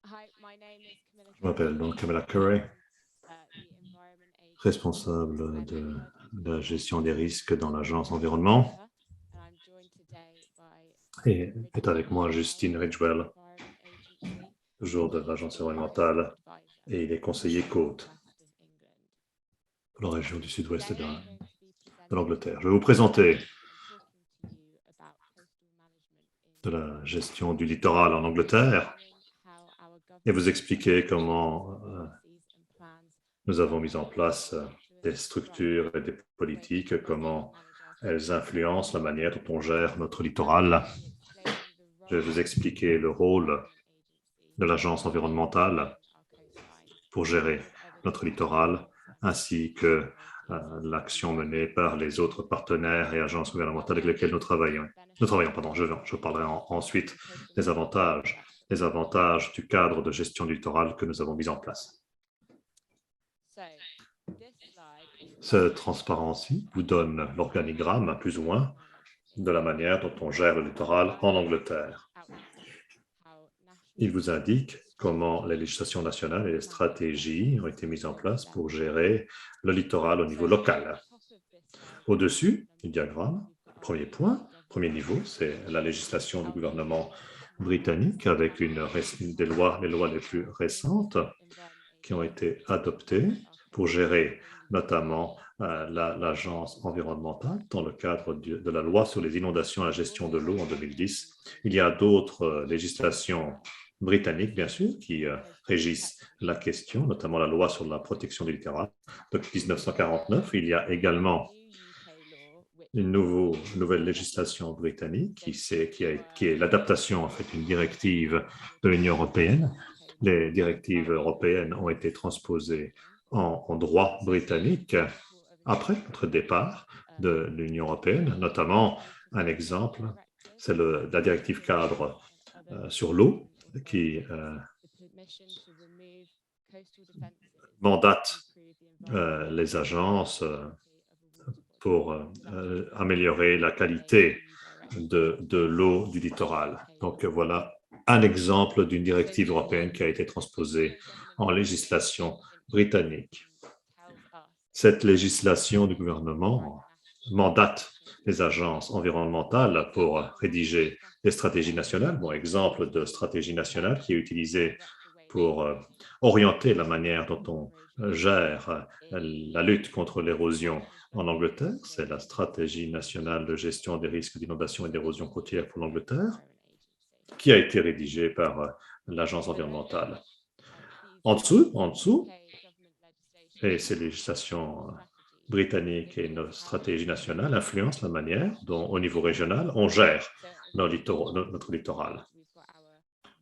Je m'appelle donc Camilla Curry, responsable de la gestion des risques dans l'agence environnement. Et est avec moi Justine Ridgewell, toujours de l'agence environnementale, et il est conseiller côte pour la région du sud-ouest de l'Angleterre. Je vais vous présenter de la gestion du littoral en Angleterre et vous expliquer comment nous avons mis en place des structures et des politiques, comment elles influencent la manière dont on gère notre littoral. Je vais vous expliquer le rôle de l'agence environnementale pour gérer notre littoral, ainsi que l'action menée par les autres partenaires et agences gouvernementales avec lesquelles nous travaillons. Je parlerai ensuite des avantages du cadre de gestion du littoral que nous avons mis en place. Cette transparence-ci vous donne l'organigramme, plus ou moins, de la manière dont on gère le littoral en Angleterre. Il vous indique comment les législations nationales et les stratégies ont été mises en place pour gérer le littoral au niveau local. Au-dessus du diagramme, premier point, premier niveau, c'est la législation du gouvernement britannique avec les lois les plus récentes qui ont été adoptées pour gérer notamment l'agence environnementale dans le cadre de la loi sur les inondations et la gestion de l'eau en 2010. Il y a d'autres législations britanniques, bien sûr, qui régissent la question, notamment la loi sur la protection du littoral de 1949. Il y a également une nouvelle législation britannique qui est l'adaptation, en fait, d'une directive de l'Union européenne. Les directives européennes ont été transposées en droit britannique après notre départ de l'Union européenne, notamment un exemple, c'est la directive cadre sur l'eau qui mandate les agences pour améliorer la qualité de l'eau du littoral. Donc voilà un exemple d'une directive européenne qui a été transposée en législation britannique. Cette législation du gouvernement mandate les agences environnementales pour rédiger des stratégies nationales. Bon exemple de stratégie nationale qui est utilisée pour orienter la manière dont on gère la lutte contre l'érosion en Angleterre. C'est la stratégie nationale de gestion des risques d'inondation et d'érosion côtière pour l'Angleterre, qui a été rédigée par l'agence environnementale. En dessous, et ces législations britanniques et nos stratégies nationales influencent la manière dont, au niveau régional, on gère notre littoral.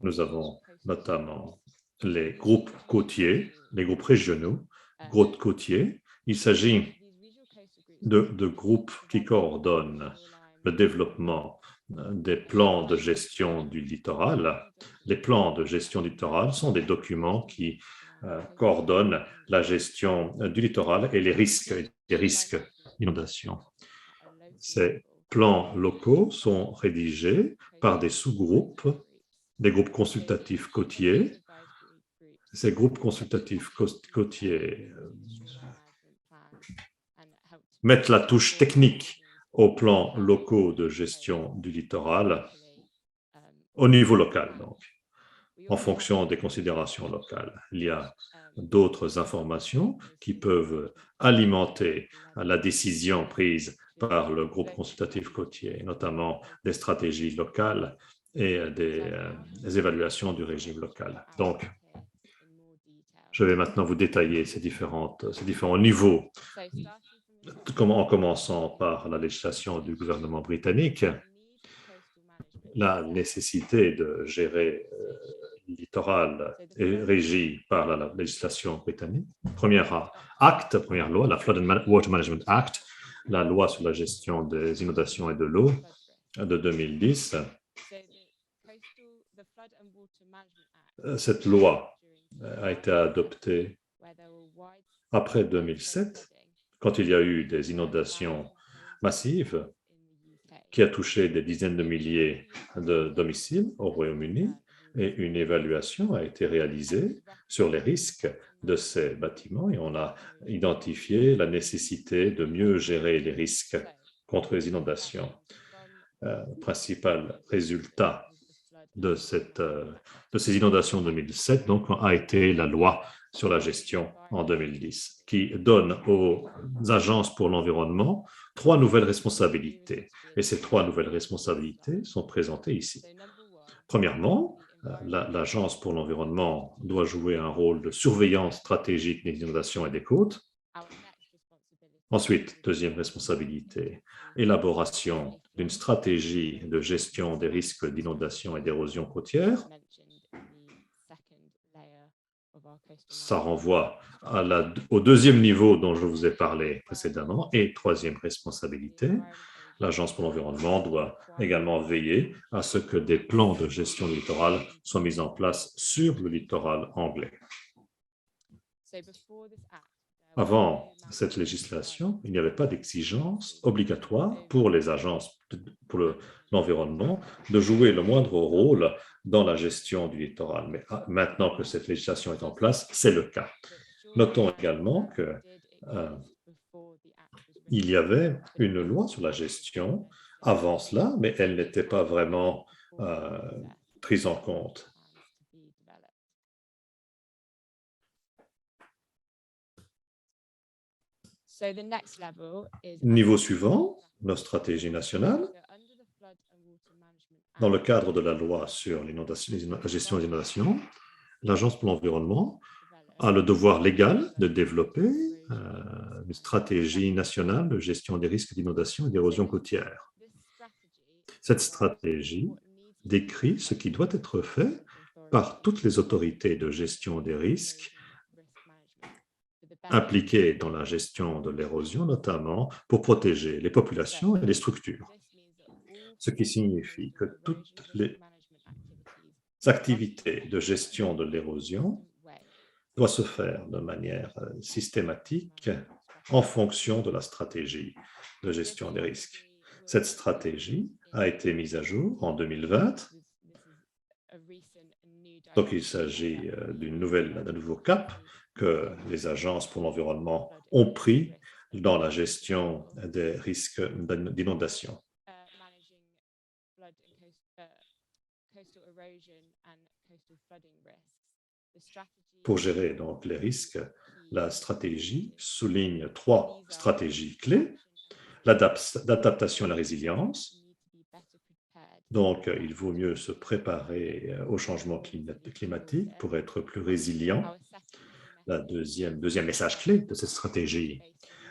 Nous avons notamment les groupes côtiers, les groupes régionaux, groupes côtiers. Il s'agit de groupes qui coordonnent le développement des plans de gestion du littoral. Les plans de gestion du littoral sont des documents qui coordonnent la gestion du littoral et les risques d'inondation. Ces plans locaux sont rédigés par des sous-groupes, des groupes consultatifs côtiers. Ces groupes consultatifs côtiers mettent la touche technique aux plans locaux de gestion du littoral au niveau local, donc, en fonction des considérations locales. Il y a d'autres informations qui peuvent alimenter la décision prise par le groupe consultatif côtier, notamment des stratégies locales et des évaluations du régime local. Donc, je vais maintenant vous détailler ces différents niveaux, en commençant par la législation du gouvernement britannique. La nécessité de gérer le littoral est régie par la législation britannique. Première loi, la Flood and Water Management Act, la loi sur la gestion des inondations et de l'eau de 2010. cette loi a été adoptée après 2007, quand il y a eu des inondations massives qui a touché des dizaines de milliers de domiciles au Royaume-Uni, et une évaluation a été réalisée sur les risques de ces bâtiments et on a identifié la nécessité de mieux gérer les risques contre les inondations. Principal résultat de ces inondations en 2007 donc, a été la loi sur la gestion en 2010, qui donne aux agences pour l'environnement 3 nouvelles responsabilités. Et ces 3 nouvelles responsabilités sont présentées ici. Premièrement, l'Agence pour l'environnement doit jouer un rôle de surveillance stratégique des inondations et des côtes. Ensuite, deuxième responsabilité, élaboration d'une stratégie de gestion des risques d'inondation et d'érosion côtière. Ça renvoie au deuxième niveau dont je vous ai parlé précédemment. Et troisième responsabilité, l'Agence pour l'environnement doit également veiller à ce que des plans de gestion du littoral soient mis en place sur le littoral anglais. Avant cette législation, il n'y avait pas d'exigence obligatoire pour les agences pour l'environnement de jouer le moindre rôle dans la gestion du littoral. Mais maintenant que cette législation est en place, c'est le cas. Notons également qu'il y avait une loi sur la gestion avant cela, mais elle n'était pas vraiment prise en compte. Niveau suivant, nos stratégies nationales. Dans le cadre de la loi sur la gestion des inondations, l'Agence pour l'environnement a le devoir légal de développer une stratégie nationale de gestion des risques d'inondation et d'érosion côtière. Cette stratégie décrit ce qui doit être fait par toutes les autorités de gestion des risques impliquées dans la gestion de l'érosion, notamment pour protéger les populations et les structures. Ce qui signifie que toutes les activités de gestion de l'érosion doivent se faire de manière systématique en fonction de la stratégie de gestion des risques. Cette stratégie a été mise à jour en 2020. Donc, il s'agit d'un nouveau cap que les agences pour l'environnement ont pris dans la gestion des risques d'inondation. Pour gérer donc les risques, la stratégie souligne 3 stratégies clés. L'adaptation à la résilience. Donc, il vaut mieux se préparer au changement climatique pour être plus résilient. Le deuxième message clé de cette stratégie,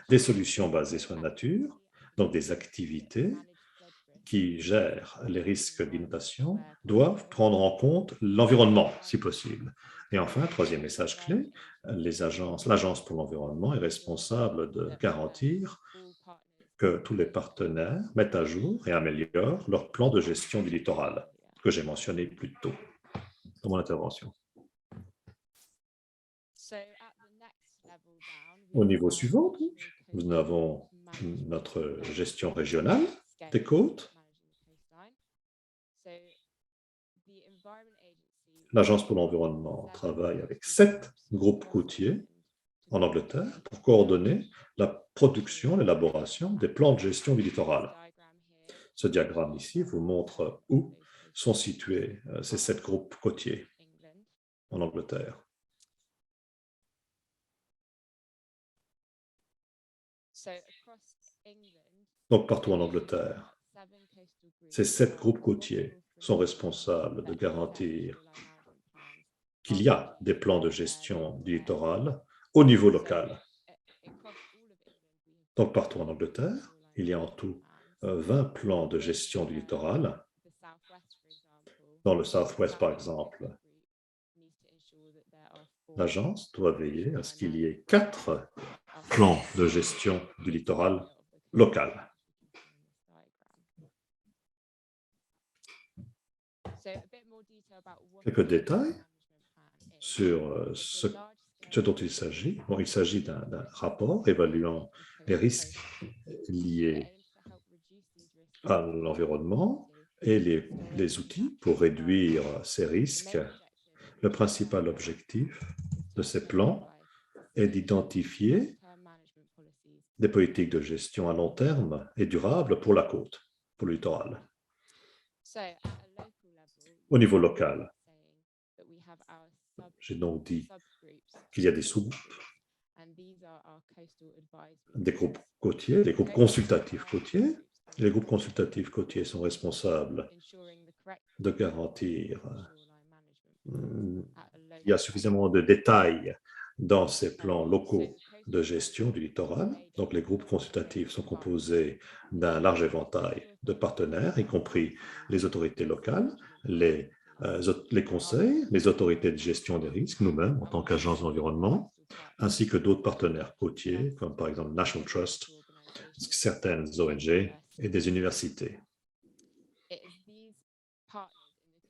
des solutions basées sur la nature, donc des activités qui gèrent les risques d'inondation doivent prendre en compte l'environnement, si possible. Et enfin, troisième message clé, l'Agence pour l'environnement est responsable de garantir que tous les partenaires mettent à jour et améliorent leur plan de gestion du littoral, que j'ai mentionné plus tôt dans mon intervention. Au niveau suivant, nous avons notre gestion régionale des côtes. L'Agence pour l'environnement travaille avec 7 groupes côtiers en Angleterre pour coordonner la production, l'élaboration des plans de gestion du littoral. Ce diagramme ici vous montre où sont situés ces 7 groupes côtiers en Angleterre. Donc, partout en Angleterre, ces 7 groupes côtiers sont responsables de garantir qu'il y a des plans de gestion du littoral au niveau local. Donc, partout en Angleterre, il y a en tout 20 plans de gestion du littoral. Dans le South-West, par exemple, l'agence doit veiller à ce qu'il y ait 4 plans de gestion du littoral local. Quelques détails sur ce dont il s'agit. Bon, il s'agit d'un rapport évaluant les risques liés à l'environnement et les outils pour réduire ces risques. Le principal objectif de ces plans est d'identifier des politiques de gestion à long terme et durables pour la côte, pour le littoral. Au niveau local, j'ai donc dit qu'il y a des sous-groupes, des groupes côtiers, des groupes consultatifs côtiers. Les groupes consultatifs côtiers sont responsables de garantir qu'il y a suffisamment de détails dans ces plans locaux de gestion du littoral. Donc, les groupes consultatifs sont composés d'un large éventail de partenaires, y compris les autorités locales, les conseils, les autorités de gestion des risques, nous-mêmes en tant qu'agence d'environnement, ainsi que d'autres partenaires côtiers, comme par exemple National Trust, certaines ONG et des universités.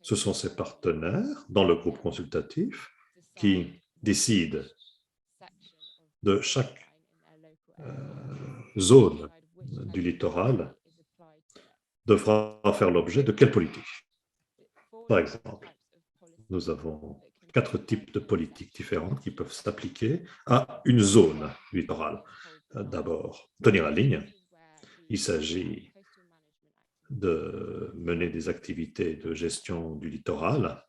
Ce sont ces partenaires dans le groupe consultatif qui décident de chaque zone du littoral devra faire l'objet de quelle politique. Par exemple, nous avons 4 types de politiques différentes qui peuvent s'appliquer à une zone littorale. D'abord, tenir la ligne. Il s'agit de mener des activités de gestion du littoral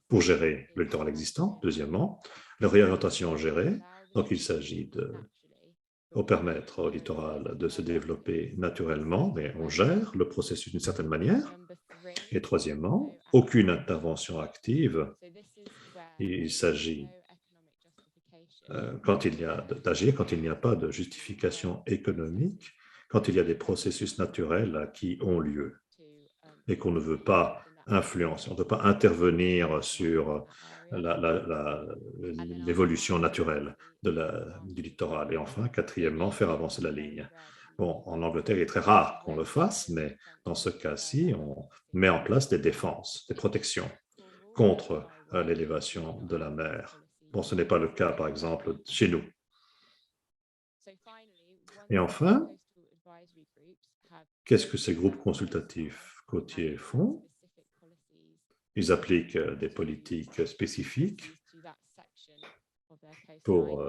pour gérer le littoral existant. Deuxièmement, la réorientation gérée. Donc, il s'agit de permettre au littoral de se développer naturellement, mais on gère le processus d'une certaine manière. Et troisièmement, aucune intervention active. Il s'agit d'agir quand il n'y a pas de justification économique, quand il y a des processus naturels qui ont lieu et qu'on ne veut pas influencer, on ne peut pas intervenir sur l'évolution naturelle du littoral. Et enfin, quatrièmement, faire avancer la ligne. Bon, en Angleterre, il est très rare qu'on le fasse, mais dans ce cas-ci, on met en place des défenses, des protections contre l'élévation de la mer. Bon, ce n'est pas le cas, par exemple, chez nous. Et enfin, qu'est-ce que ces groupes consultatifs côtiers font? Ils appliquent des politiques spécifiques pour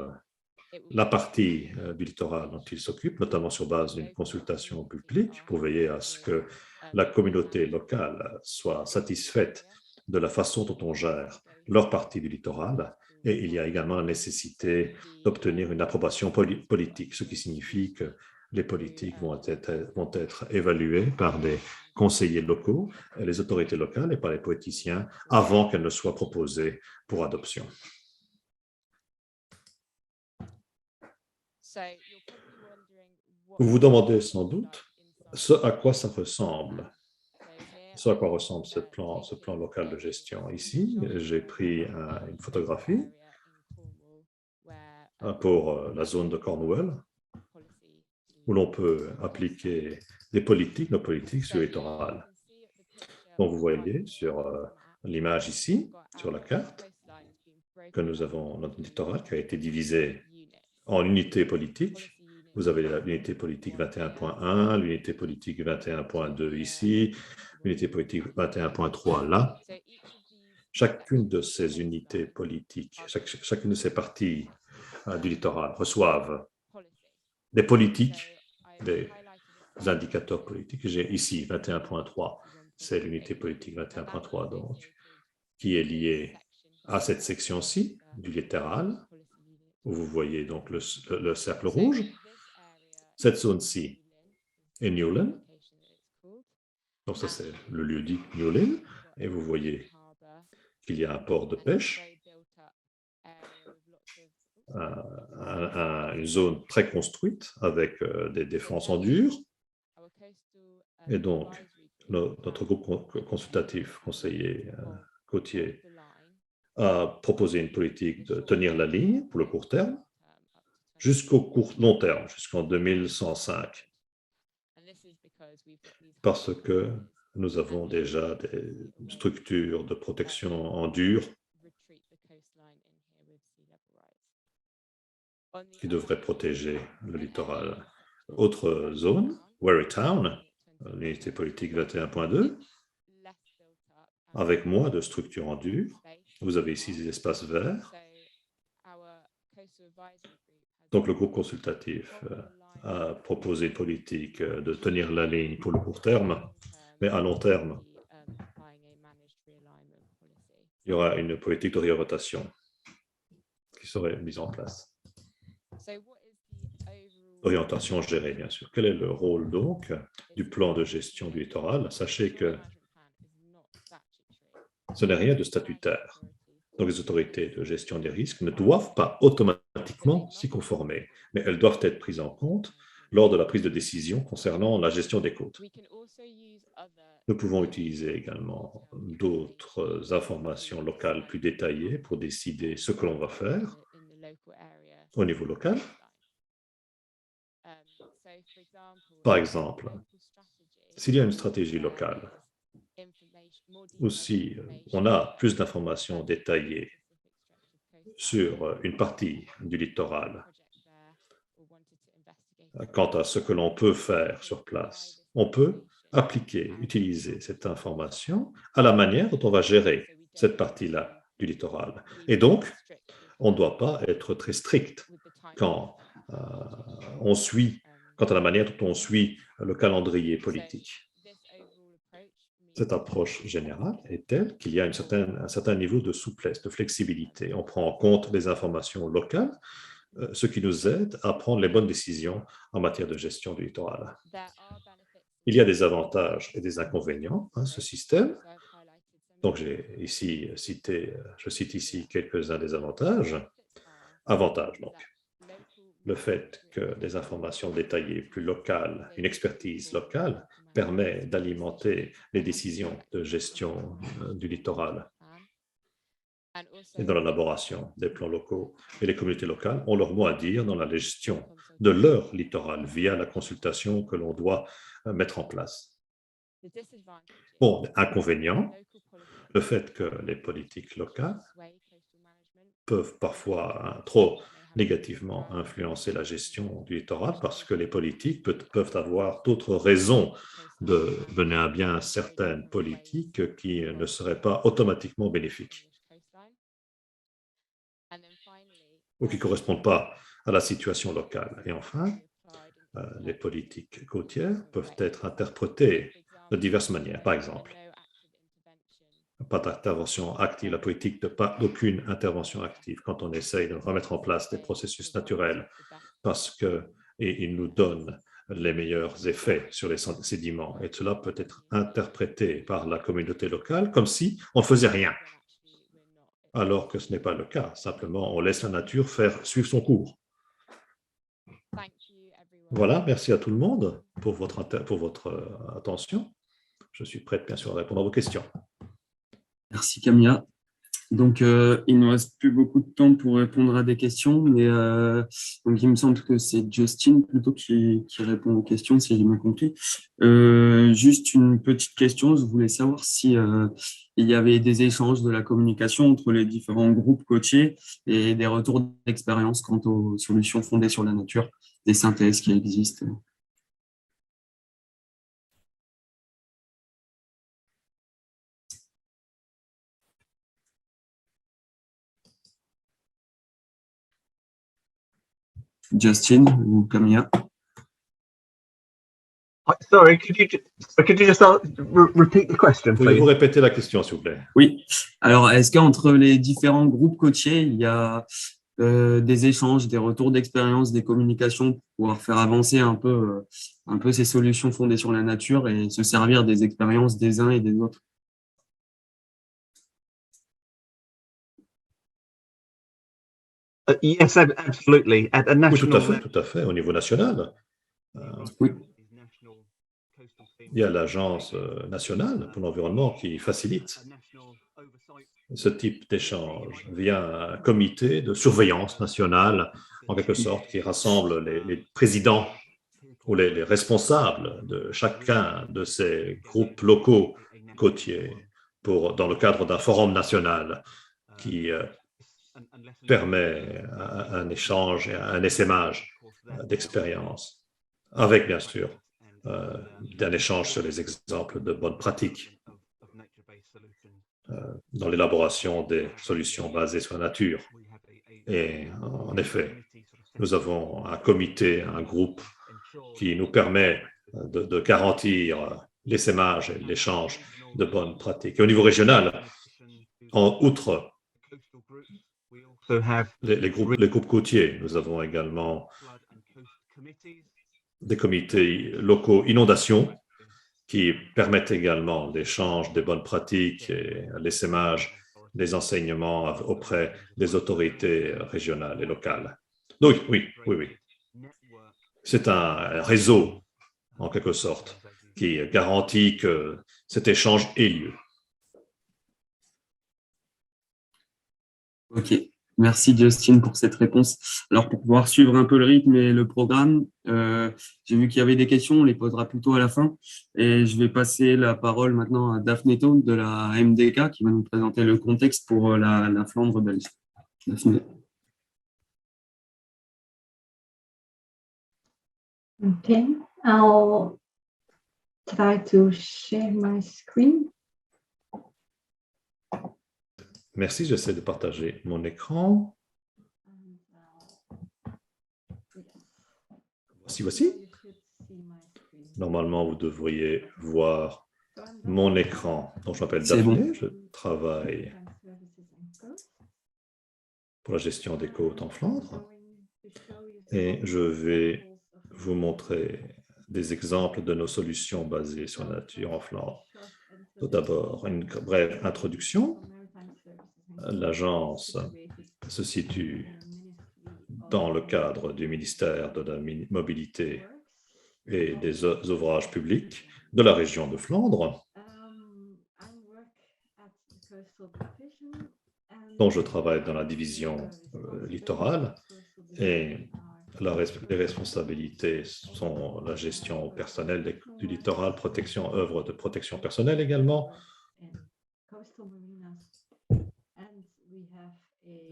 la partie du littoral dont ils s'occupent, notamment sur base d'une consultation publique, pour veiller à ce que la communauté locale soit satisfaite de la façon dont on gère leur partie du littoral. Et il y a également la nécessité d'obtenir une approbation politique, ce qui signifie que les politiques vont être évaluées par des conseillers locaux, les autorités locales et par les politiciens avant qu'elles ne soient proposées pour adoption. Vous vous demandez sans doute ce à quoi ça ressemble. Ce à quoi ressemble ce plan local de gestion. Ici, j'ai pris une photographie pour la zone de Cornwall, où l'on peut appliquer nos politiques sur le littoral. Donc, vous voyez sur l'image ici, sur la carte, que nous avons notre littoral qui a été divisé en unités politiques. Vous avez l'unité politique 21.1, l'unité politique 21.2 ici, l'unité politique 21.3 là. Chacune de ces unités politiques, chacune de ces parties du littoral reçoivent des politiques, des indicateurs politiques. J'ai ici 21.3, c'est l'unité politique 21.3 donc, qui est liée à cette section-ci du littoral, où vous voyez donc le cercle rouge. Cette zone-ci est Newlyn. Donc ça, c'est le lieu dit Newlyn. Et vous voyez qu'il y a un port de pêche, une zone très construite avec des défenses en dur. Et donc, notre groupe consultatif conseiller côtier a proposé une politique de tenir la ligne pour le court terme jusqu'au long terme, jusqu'en 2105. Parce que nous avons déjà des structures de protection en dur qui devrait protéger le littoral. Autre zone, Wherry Town, l'unité politique 21.2, avec moins de structures en dur. Vous avez ici des espaces verts. Donc, le groupe consultatif a proposé une politique de tenir la ligne pour le court terme, mais à long terme, il y aura une politique de réorientation qui serait mise en place. Orientation gérée, bien sûr. Quel est le rôle, donc, du plan de gestion du littoral? Sachez que ce n'est rien de statutaire. Donc, les autorités de gestion des risques ne doivent pas automatiquement s'y conformer, mais elles doivent être prises en compte lors de la prise de décision concernant la gestion des côtes. Nous pouvons utiliser également d'autres informations locales plus détaillées pour décider ce que l'on va faire au niveau local. Par exemple, s'il y a une stratégie locale, ou si on a plus d'informations détaillées sur une partie du littoral, quant à ce que l'on peut faire sur place, on peut utiliser cette information à la manière dont on va gérer cette partie-là du littoral. Et donc, on ne doit pas être très strict quant à la manière dont on suit le calendrier politique. Cette approche générale est telle qu'il y a un certain niveau de souplesse, de flexibilité. On prend en compte les informations locales, ce qui nous aide à prendre les bonnes décisions en matière de gestion du littoral. Il y a des avantages et des inconvénients à ce système. Donc, je cite ici quelques-uns des avantages. Avantages, donc. Le fait que des informations détaillées, plus locales, une expertise locale, permet d'alimenter les décisions de gestion du littoral. Et dans l'élaboration des plans locaux, et les communautés locales ont leur mot à dire dans la gestion de leur littoral via la consultation que l'on doit mettre en place. Bon, inconvénient, le fait que les politiques locales peuvent parfois trop négativement influencer la gestion du littoral parce que les politiques peuvent avoir d'autres raisons de mener à bien certaines politiques qui ne seraient pas automatiquement bénéfiques ou qui ne correspondent pas à la situation locale. Et enfin, les politiques côtières peuvent être interprétées de diverses manières. Par exemple, pas d'intervention active, la politique d'aucune intervention active quand on essaye de remettre en place des processus naturels parce qu'ils nous donnent les meilleurs effets sur les sédiments. Et cela peut être interprété par la communauté locale comme si on ne faisait rien, alors que ce n'est pas le cas. Simplement, on laisse la nature suivre son cours. Voilà, merci à tout le monde pour votre attention. Je suis prête, bien sûr, à répondre à vos questions. Merci Camilla. Donc, il ne nous reste plus beaucoup de temps pour répondre à des questions, mais donc il me semble que c'est Justin plutôt qui répond aux questions, si j'ai bien compris. Juste une petite question, je voulais savoir si il y avait des échanges de la communication entre les différents groupes côtiers et des retours d'expérience quant aux solutions fondées sur la nature, des synthèses qui existent. Justin ou Camilla? Sorry, could you just repeat the question, please? Pouvez-vous répéter la question, s'il vous plaît? Oui. Alors, est-ce qu'entre les différents groupes côtiers, il y a des échanges, des retours d'expérience, des communications pour pouvoir faire avancer un peu ces solutions fondées sur la nature et se servir des expériences des uns et des autres? Yes, absolutely. At a national Oui, tout à fait, au niveau national. Oui. Il y a l'Agence nationale pour l'environnement qui facilite ce type d'échange via un comité de surveillance nationale, en quelque sorte, qui rassemble les présidents ou les responsables de chacun de ces groupes locaux côtiers dans le cadre d'un forum national qui permet un échange et un essaimage d'expériences, avec bien sûr d'un échange sur les exemples de bonnes pratiques dans l'élaboration des solutions basées sur la nature. Et en effet, nous avons un comité, un groupe qui nous permet de garantir l'essaimage et l'échange de bonnes pratiques. Et au niveau régional, outre les groupes côtiers, nous avons également des comités locaux inondations qui permettent également l'échange des bonnes pratiques et l'essaimage des enseignements auprès des autorités régionales et locales. Donc, oui. C'est un réseau, en quelque sorte, qui garantit que cet échange ait lieu. Ok, merci Justin pour cette réponse. Alors pour pouvoir suivre un peu le rythme et le programme, j'ai vu qu'il y avait des questions, on les posera plutôt à la fin. Et je vais passer la parole maintenant à Daphné Thome de la MDK qui va nous présenter le contexte pour la Flandre belge. Daphné. Okay, I'll try to share my screen. Merci, j'essaie de partager mon écran. Voici. Normalement, vous devriez voir mon écran. Donc, je m'appelle Daphné, je travaille pour la gestion des côtes en Flandre. Et je vais vous montrer des exemples de nos solutions basées sur la nature en Flandre. Tout d'abord, une brève introduction. L'agence se situe dans le cadre du ministère de la Mobilité et des ouvrages publics de la région de Flandre, dont je travaille dans la division littorale, et les responsabilités sont la gestion personnelle du littoral, œuvre de protection personnelle également.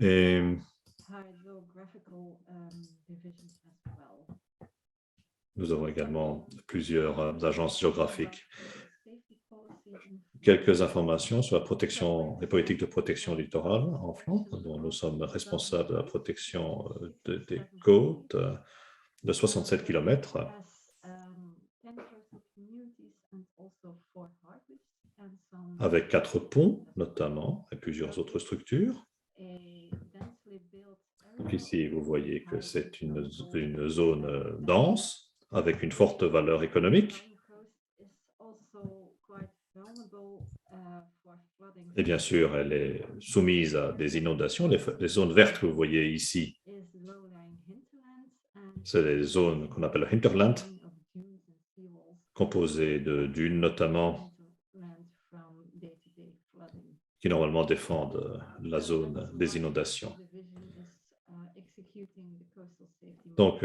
Et nous avons également plusieurs agences géographiques. Quelques informations sur les politiques de protection littorale en Flandre, dont nous sommes responsables de la protection des côtes de 67 km, avec 4 ponts notamment, et plusieurs autres structures. Donc ici, vous voyez que c'est une zone dense, avec une forte valeur économique. Et bien sûr, elle est soumise à des inondations. Les zones vertes que vous voyez ici, c'est les zones qu'on appelle hinterland, composées de dunes notamment, qui normalement défendent la zone des inondations. Donc,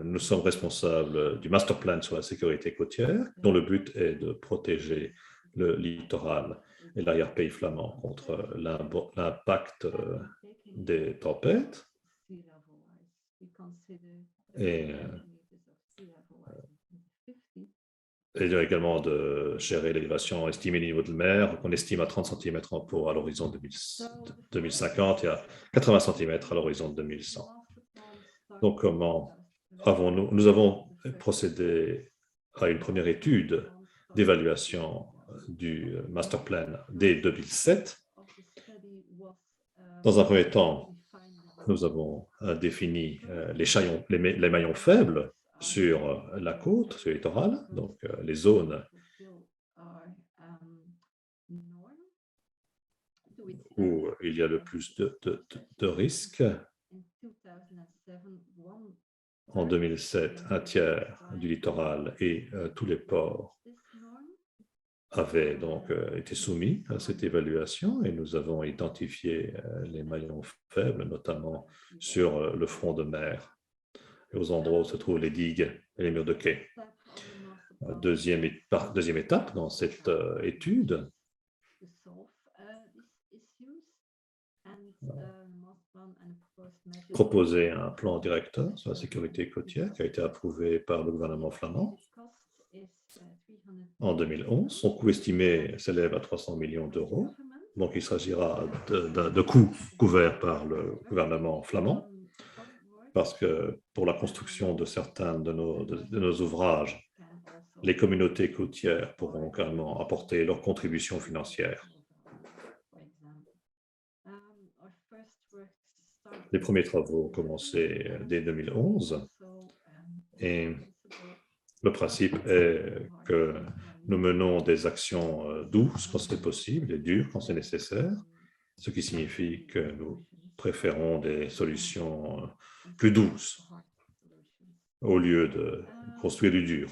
nous sommes responsables du master plan sur la sécurité côtière, dont le but est de protéger le littoral et l'arrière-pays flamand contre l'impact des tempêtes. Et également de gérer l'élévation estimée du niveau de mer, qu'on estime à 30 cm en pot à l'horizon 2050 et à 80 cm à l'horizon 2100. Donc, comment nous avons procédé à une première étude d'évaluation du master plan dès 2007. Dans un premier temps, nous avons défini les maillons faibles sur la côte, sur le littoral, donc les zones où il y a le plus de risques. En 2007, un tiers du littoral et tous les ports avaient donc été soumis à cette évaluation et nous avons identifié les maillons faibles, notamment sur le front de mer et aux endroits où se trouvent les digues et les murs de quai. Deuxième étape dans cette étude, proposé un plan directeur sur la sécurité côtière qui a été approuvé par le gouvernement flamand en 2011. Son coût estimé s'élève à 300 millions d'euros. Donc, il s'agira de coûts couverts par le gouvernement flamand, parce que pour la construction de certains de nos ouvrages, les communautés côtières pourront également apporter leur contribution financière. Les premiers travaux ont commencé dès 2011 et le principe est que nous menons des actions douces quand c'est possible et dures quand c'est nécessaire, ce qui signifie que nous préférons des solutions plus douces au lieu de construire du dur.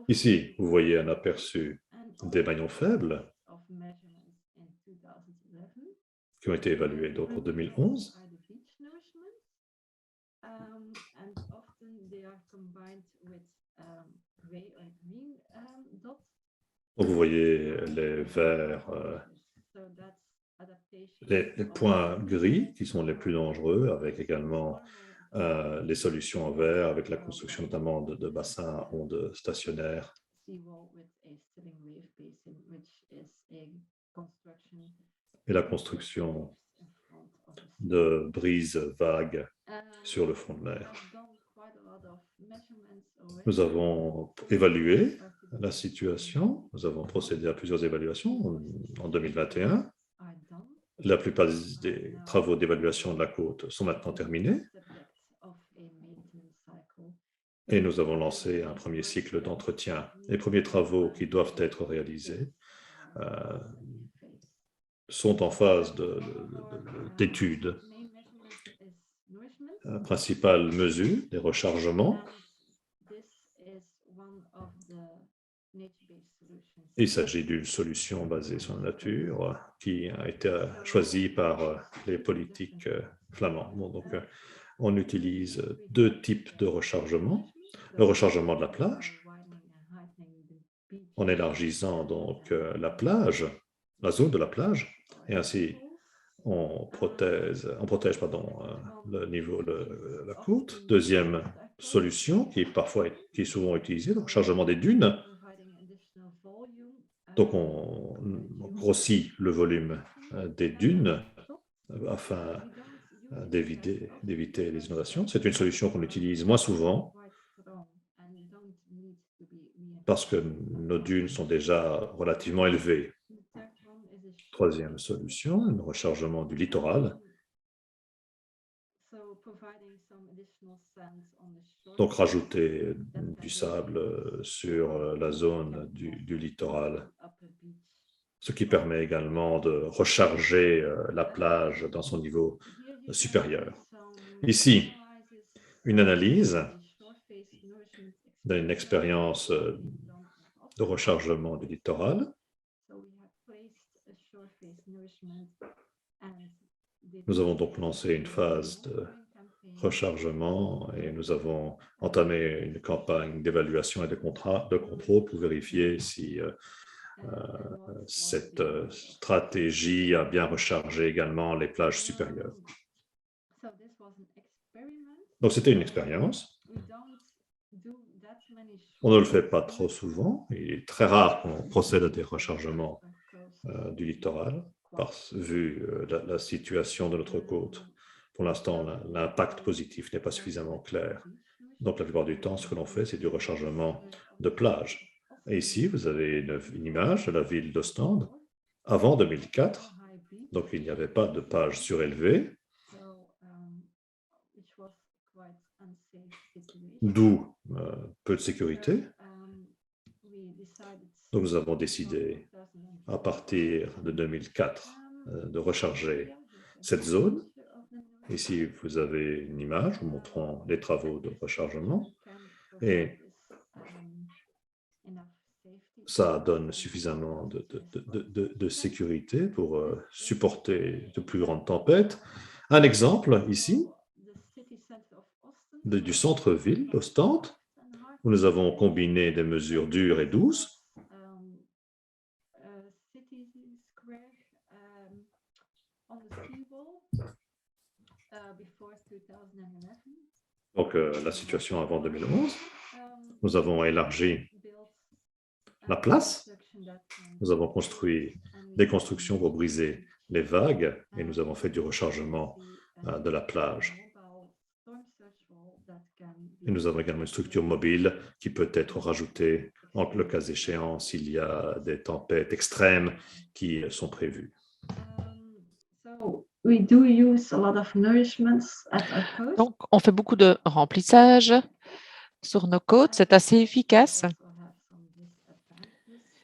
Ici, vous voyez un aperçu des maillons faibles qui ont été évalués donc, en 2011. Donc, vous voyez les verts, les points gris qui sont les plus dangereux, avec également les solutions en vert, avec la construction notamment de bassins à ondes stationnaires. Et la construction de brises vagues sur le fond de mer. Nous avons évalué la situation, nous avons procédé à plusieurs évaluations en 2021. La plupart des travaux d'évaluation de la côte sont maintenant terminés. Et nous avons lancé un premier cycle d'entretien. Les premiers travaux qui doivent être réalisés sont en phase d'étude. La principale mesure, les rechargements. Il s'agit d'une solution basée sur la nature qui a été choisie par les politiques flamands. Bon, donc, on utilise deux types de rechargement. Le rechargement de la plage, en élargissant donc la plage, la zone de la plage, et ainsi on protège le niveau de la côte. Deuxième solution qui est souvent utilisée, le rechargement des dunes. Donc on grossit le volume des dunes afin d'éviter les inondations. C'est une solution qu'on utilise moins souvent parce que nos dunes sont déjà relativement élevées. Troisième solution, le rechargement du littoral. Donc, rajouter du sable sur la zone du littoral, ce qui permet également de recharger la plage dans son niveau supérieur. Ici, une analyse d'une expérience de rechargement du littoral. Nous avons donc lancé une phase de rechargement et nous avons entamé une campagne d'évaluation et de contrôle pour vérifier si cette stratégie a bien rechargé également les plages supérieures. Donc, c'était une expérience. On ne le fait pas trop souvent. Il est très rare qu'on procède à des rechargements du littoral, vu la situation de notre côte. Pour l'instant, l'impact positif n'est pas suffisamment clair. Donc, la plupart du temps, ce que l'on fait, c'est du rechargement de plage. Et ici, vous avez une image de la ville d'Ostende avant 2004. Donc, il n'y avait pas de plage surélevée, d'où peu de sécurité. Donc, nous avons décidé, à partir de 2004, de recharger cette zone. Ici, vous avez une image vous montrant les travaux de rechargement. Et ça donne suffisamment de sécurité pour supporter de plus grandes tempêtes. Un exemple ici, du centre-ville d'Ostende, où nous avons combiné des mesures dures et douces. Donc, la situation avant 2011, nous avons élargi la place, nous avons construit des constructions pour briser les vagues et nous avons fait du rechargement de la plage. Et nous avons également une structure mobile qui peut être rajoutée en le cas échéant s'il y a des tempêtes extrêmes qui sont prévues. Donc, on fait beaucoup de remplissage sur nos côtes. C'est assez efficace.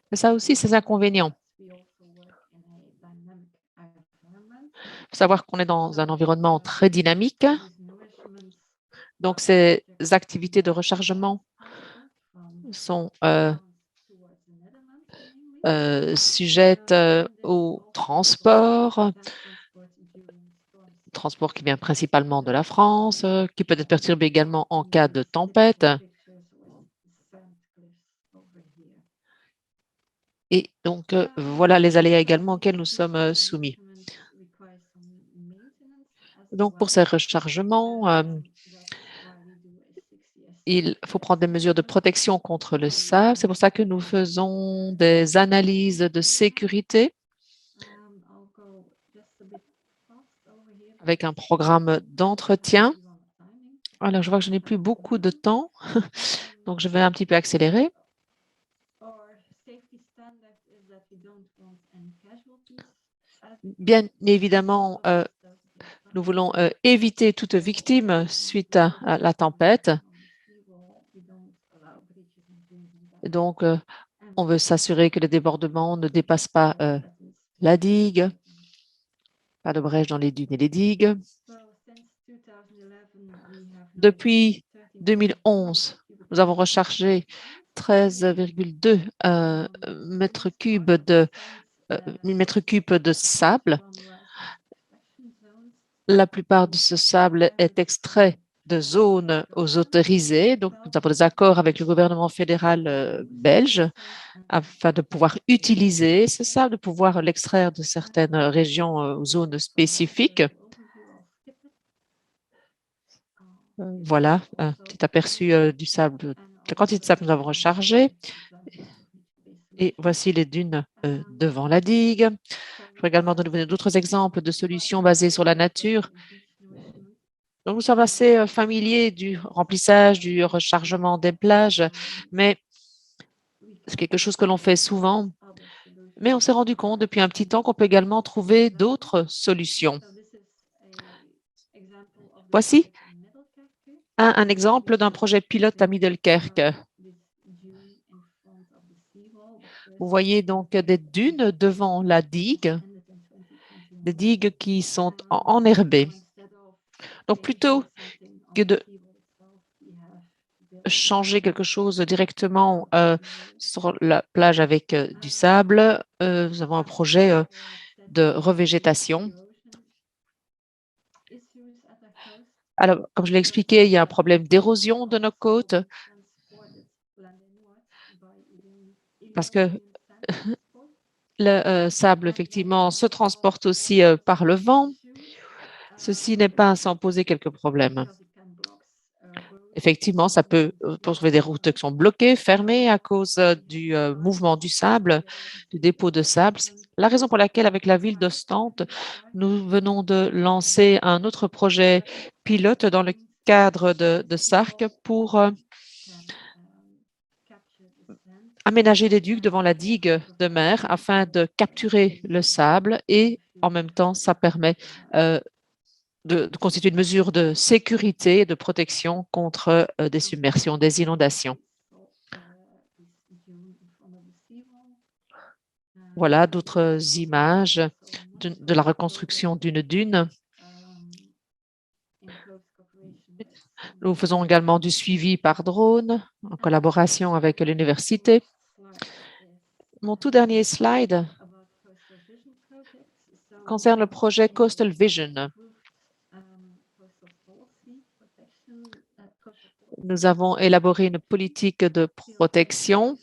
Mais ça a aussi ses inconvénients. Il faut savoir qu'on est dans un environnement très dynamique. Donc, ces activités de rechargement sont sujettes au transport qui vient principalement de la France, qui peut être perturbé également en cas de tempête. Et donc, voilà les aléas également auxquels nous sommes soumis. Donc, pour ces rechargements, il faut prendre des mesures de protection contre le sable. C'est pour ça que nous faisons des analyses de sécurité avec un programme d'entretien. Alors, je vois que je n'ai plus beaucoup de temps, donc je vais un petit peu accélérer. Bien évidemment, nous voulons éviter toute victime suite à la tempête. Donc, on veut s'assurer que les débordements ne dépassent pas la digue, pas de brèche dans les dunes et les digues. Depuis 2011, nous avons rechargé 13,2 mètres cubes de sable. La plupart de ce sable est extrait de zones autorisées. Donc, nous avons des accords avec le gouvernement fédéral belge afin de pouvoir utiliser ce sable, de pouvoir l'extraire de certaines régions ou zones spécifiques. Voilà un petit aperçu du sable, de la quantité de sable que nous avons rechargé. Et voici les dunes devant la digue. Je vais également donner d'autres exemples de solutions basées sur la nature. Donc, nous sommes assez familiers du remplissage, du rechargement des plages, mais c'est quelque chose que l'on fait souvent. Mais on s'est rendu compte depuis un petit temps qu'on peut également trouver d'autres solutions. Voici un exemple d'un projet pilote à Middelkerk. Vous voyez donc des dunes devant la digue, des digues qui sont enherbées. Donc, plutôt que de changer quelque chose directement sur la plage avec du sable, nous avons un projet de revégétation. Alors, comme je l'ai expliqué, il y a un problème d'érosion de nos côtes parce que le sable, effectivement, se transporte aussi par le vent. Ceci n'est pas sans poser quelques problèmes. Effectivement, ça peut trouver des routes qui sont bloquées, fermées à cause du mouvement du sable, du dépôt de sable. La raison pour laquelle, avec la ville d'Ostende, nous venons de lancer un autre projet pilote dans le cadre de SARC pour aménager des ducs devant la digue de mer afin de capturer le sable et en même temps, ça permet de constituer une mesure de sécurité et de protection contre des submersions, des inondations. Voilà d'autres images de la reconstruction d'une dune. Nous faisons également du suivi par drone en collaboration avec l'université. Mon tout dernier slide concerne le projet Coastal Vision. Nous avons élaboré une politique de protection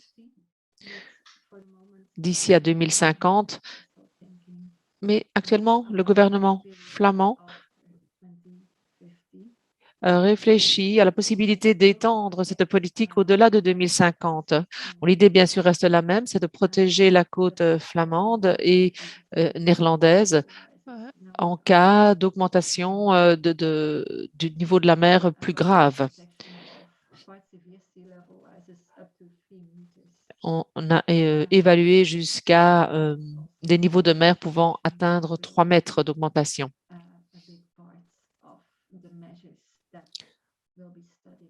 d'ici à 2050, mais actuellement, le gouvernement flamand réfléchi à la possibilité d'étendre cette politique au-delà de 2050. Bon, l'idée, bien sûr, reste la même, c'est de protéger la côte flamande et néerlandaise en cas d'augmentation du niveau de la mer plus grave. On a évalué jusqu'à des niveaux de mer pouvant atteindre 3 mètres d'augmentation.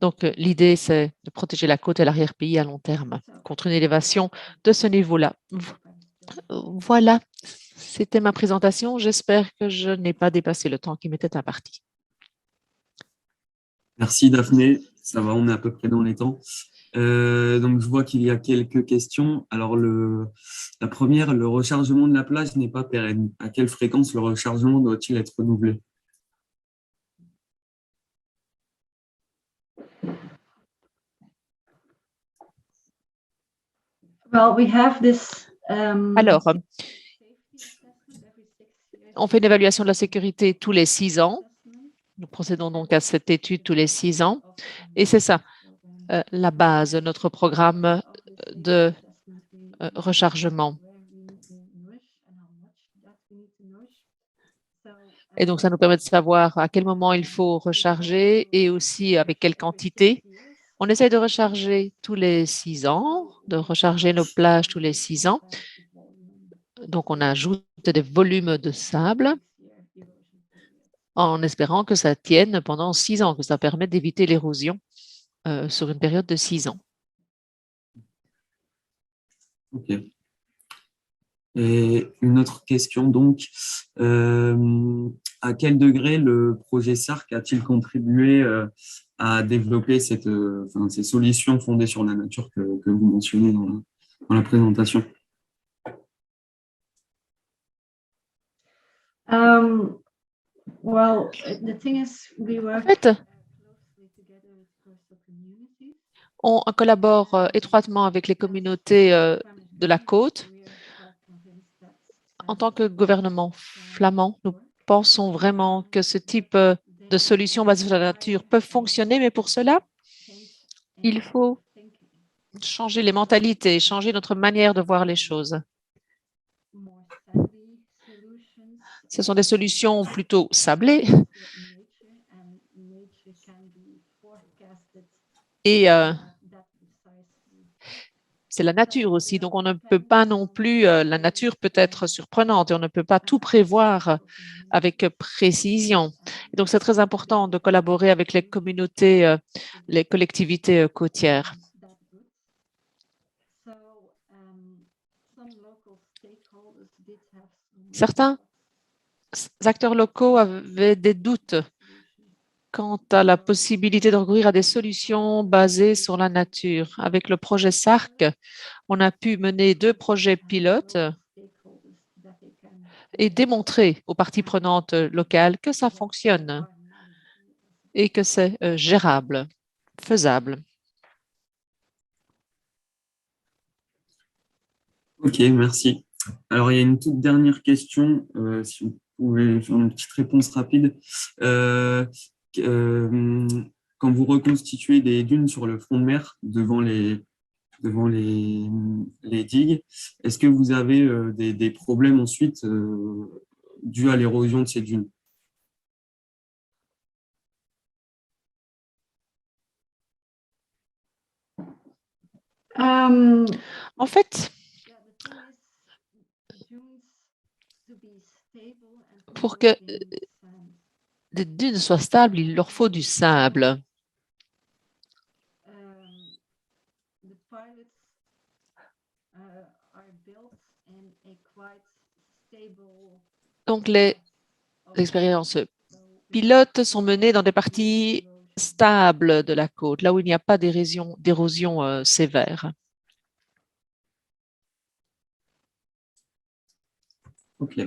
Donc, l'idée, c'est de protéger la côte et l'arrière-pays à long terme contre une élévation de ce niveau-là. Voilà, c'était ma présentation. J'espère que je n'ai pas dépassé le temps qui m'était imparti. Merci Daphné, ça va, on est à peu près dans les temps. Donc, je vois qu'il y a quelques questions. Alors, la première, le rechargement de la plage n'est pas pérenne. À quelle fréquence le rechargement doit-il être renouvelé? Well, we have this, Alors, on fait une évaluation de la sécurité tous les 6 ans. Nous procédons donc à cette étude tous les 6 ans. Et c'est ça, la base de notre programme de rechargement. Et donc, ça nous permet de savoir à quel moment il faut recharger et aussi avec quelle quantité. On essaie de recharger tous les 6 ans, de recharger nos plages tous les 6 ans. Donc, on ajoute des volumes de sable en espérant que ça tienne pendant 6 ans, que ça permet d'éviter l'érosion sur une période de 6 ans. Ok. Et une autre question donc, à quel degré le projet SARC a-t-il contribué à développer ces solutions fondées sur la nature que vous mentionnez dans la présentation? well, the thing is, we En work fait, on collabore étroitement avec les communautés de la côte. En tant que gouvernement flamand, nous pensons vraiment que ce type de solutions basées sur la nature peuvent fonctionner, mais pour cela, il faut changer les mentalités, changer notre manière de voir les choses. Ce sont des solutions plutôt sablées et c'est la nature aussi. Donc, on ne peut pas non plus, la nature peut être surprenante et on ne peut pas tout prévoir avec précision. Et donc, c'est très important de collaborer avec les communautés, les collectivités côtières. Certains acteurs locaux avaient des doutes quant à la possibilité de recourir à des solutions basées sur la nature. Avec le projet SARC, on a pu mener 2 projets pilotes et démontrer aux parties prenantes locales que ça fonctionne et que c'est gérable, faisable. Ok, merci. Alors, il y a une toute dernière question, si vous pouvez faire une petite réponse rapide. Quand vous reconstituez des dunes sur le front de mer devant les digues, est-ce que vous avez des problèmes ensuite dus à l'érosion de ces dunes? En fait, pour que les dunes soient stables, il leur faut du sable. Donc, les expériences pilotes sont menées dans des parties stables de la côte, là où il n'y a pas d'érosion sévère. Ok.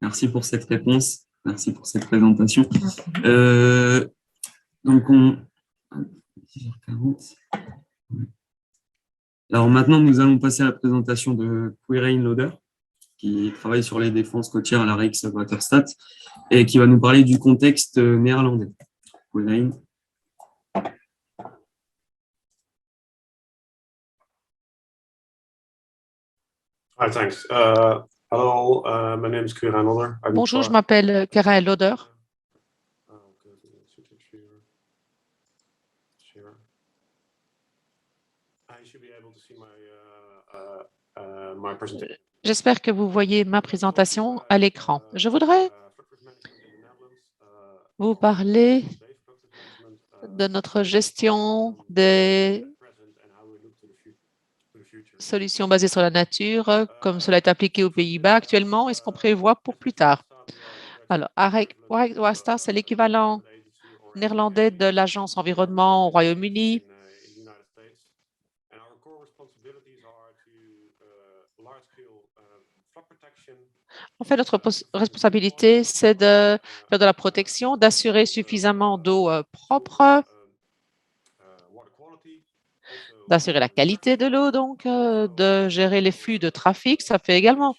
Merci pour cette réponse. Merci pour cette présentation. Donc, alors maintenant, nous allons passer à la présentation de Quirijn Loder, qui travaille sur les défenses côtières à la Rijkswaterstaat et qui va nous parler du contexte néerlandais. Pauline. Hi, thanks. Hello, my name is Kieran Loder. Bonjour, je m'appelle Kieran Loder. J'espère que vous voyez ma présentation à l'écran. Je voudrais vous parler de notre gestion des solutions basées sur la nature, comme cela est appliqué aux Pays-Bas actuellement, et ce qu'on prévoit pour plus tard. Alors, WASTA, c'est l'équivalent néerlandais de l'Agence environnement au Royaume-Uni. En fait, notre responsabilité, c'est de faire de la protection, d'assurer suffisamment d'eau propre, d'assurer la qualité de l'eau, donc de gérer les flux de trafic. Ça fait également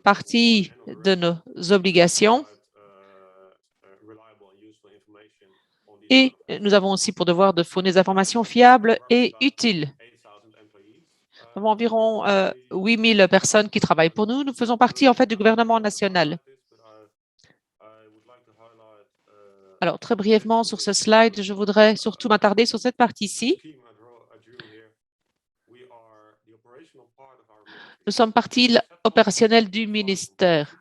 partie de nos obligations. Et nous avons aussi pour devoir de fournir des informations fiables et utiles. Nous avons environ 8 000 personnes qui travaillent pour nous. Nous faisons partie en fait du gouvernement national. Alors, très brièvement sur ce slide, je voudrais surtout m'attarder sur cette partie-ci. Nous sommes partie opérationnelle du ministère.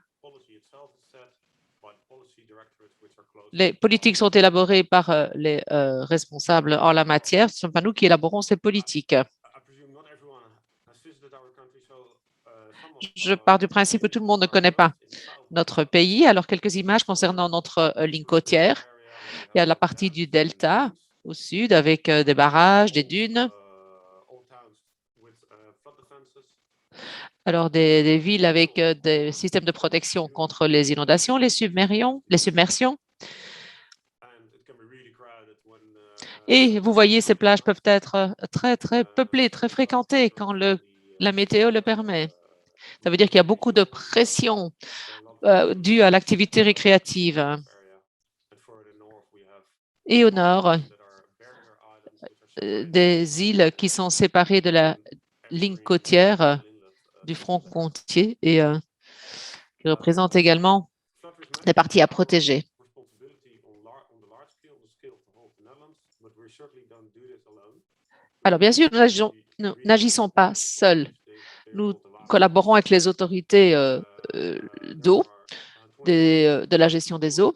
Les politiques sont élaborées par les responsables en la matière. Ce ne sont pas nous qui élaborons ces politiques. Je pars du principe que tout le monde ne connaît pas notre pays. Alors, quelques images concernant notre ligne côtière. Il y a la partie du delta au sud avec des barrages, des dunes. Alors, des villes avec des systèmes de protection contre les inondations, les submersions. Et vous voyez, ces plages peuvent être très, très peuplées, très fréquentées quand la météo le permet. Ça veut dire qu'il y a beaucoup de pression due à l'activité récréative. Et au nord, des îles qui sont séparées de la ligne côtière du front côtier et qui représentent également des parties à protéger. Alors, bien sûr, nous n'agissons pas seuls. Nous collaborons avec les autorités d'eau, de la gestion des eaux.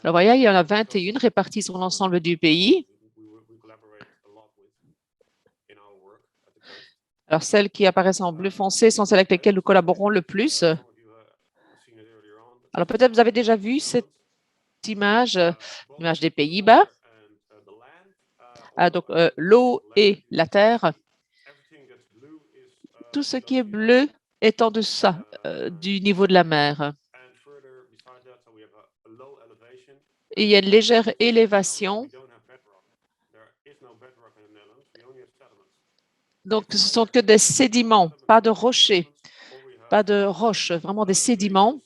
Alors, voyez, il y en a 21 réparties sur l'ensemble du pays. Alors, celles qui apparaissent en bleu foncé sont celles avec lesquelles nous collaborons le plus. Alors, peut-être vous avez déjà vu cette image, l'image des Pays-Bas. Donc, l'eau et la terre. Tout ce qui est bleu est en deçà du niveau de la mer. Et il y a une légère élévation. Donc, ce ne sont que des sédiments, pas de rochers, pas de roches, vraiment des sédiments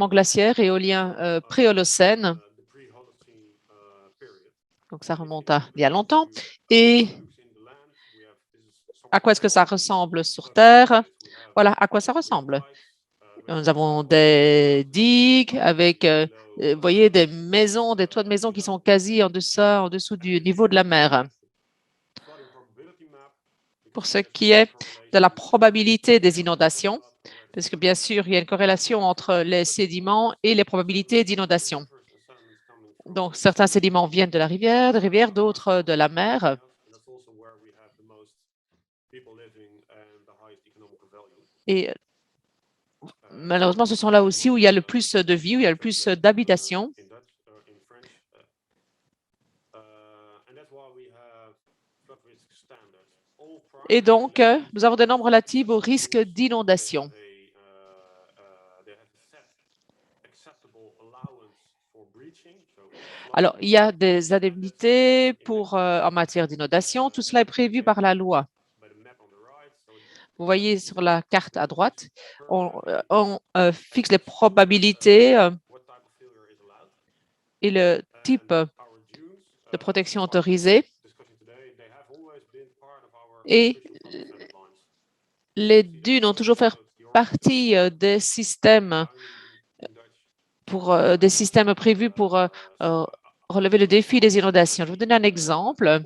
glaciaires et éoliens pré-Holocène. Donc, ça remonte à il y a longtemps. Et à quoi est-ce que ça ressemble sur Terre? Voilà à quoi ça ressemble. Nous avons des digues avec, vous voyez, des maisons, des toits de maisons qui sont quasi en dessous du niveau de la mer. Pour ce qui est de la probabilité des inondations, parce que bien sûr, il y a une corrélation entre les sédiments et les probabilités d'inondation. Donc, certains sédiments viennent de la rivière, des rivières, d'autres de la mer. Et malheureusement, ce sont là aussi où il y a le plus de vie, où il y a le plus d'habitations. Et donc, nous avons des normes relatives au risque d'inondation. Alors, il y a des indemnités en matière d'inondation. Tout cela est prévu par la loi. Vous voyez sur la carte à droite, on fixe les probabilités et le types de protection autorisée. Et les dunes ont toujours fait partie des systèmes prévus pour relever le défi des inondations. Je vais vous donner un exemple.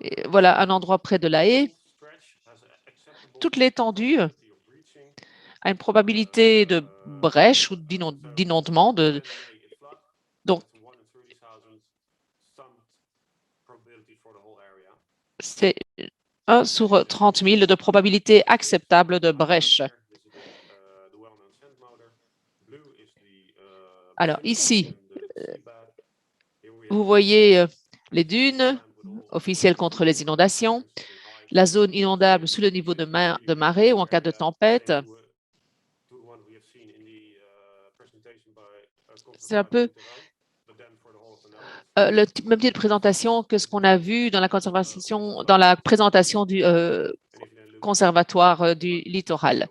Et voilà un endroit près de La Haye. Toute l'étendue a une probabilité de brèche ou d'inondement. Donc, c'est 1 sur 30 000 de probabilité acceptable de brèche. Alors ici, vous voyez les dunes officielles contre les inondations, la zone inondable sous le niveau de marée ou en cas de tempête. C'est un peu le même type de présentation que ce qu'on a vu dans la présentation du conservatoire du littoral.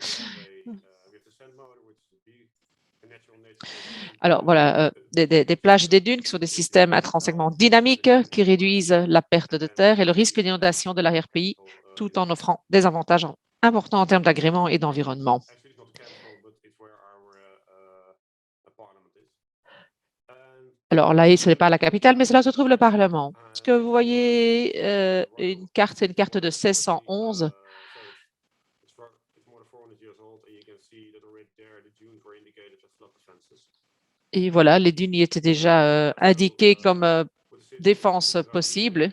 Alors voilà, des plages et des dunes qui sont des systèmes intrinsèquement dynamiques qui réduisent la perte de terre et le risque d'inondation de l'arrière-pays tout en offrant des avantages importants en termes d'agrément et d'environnement. Alors là, ce n'est pas la capitale, mais c'est là où se trouve le Parlement. Ce que vous voyez, c'est une carte de 1611. Et voilà, les dunes y étaient déjà indiquées comme défense possible.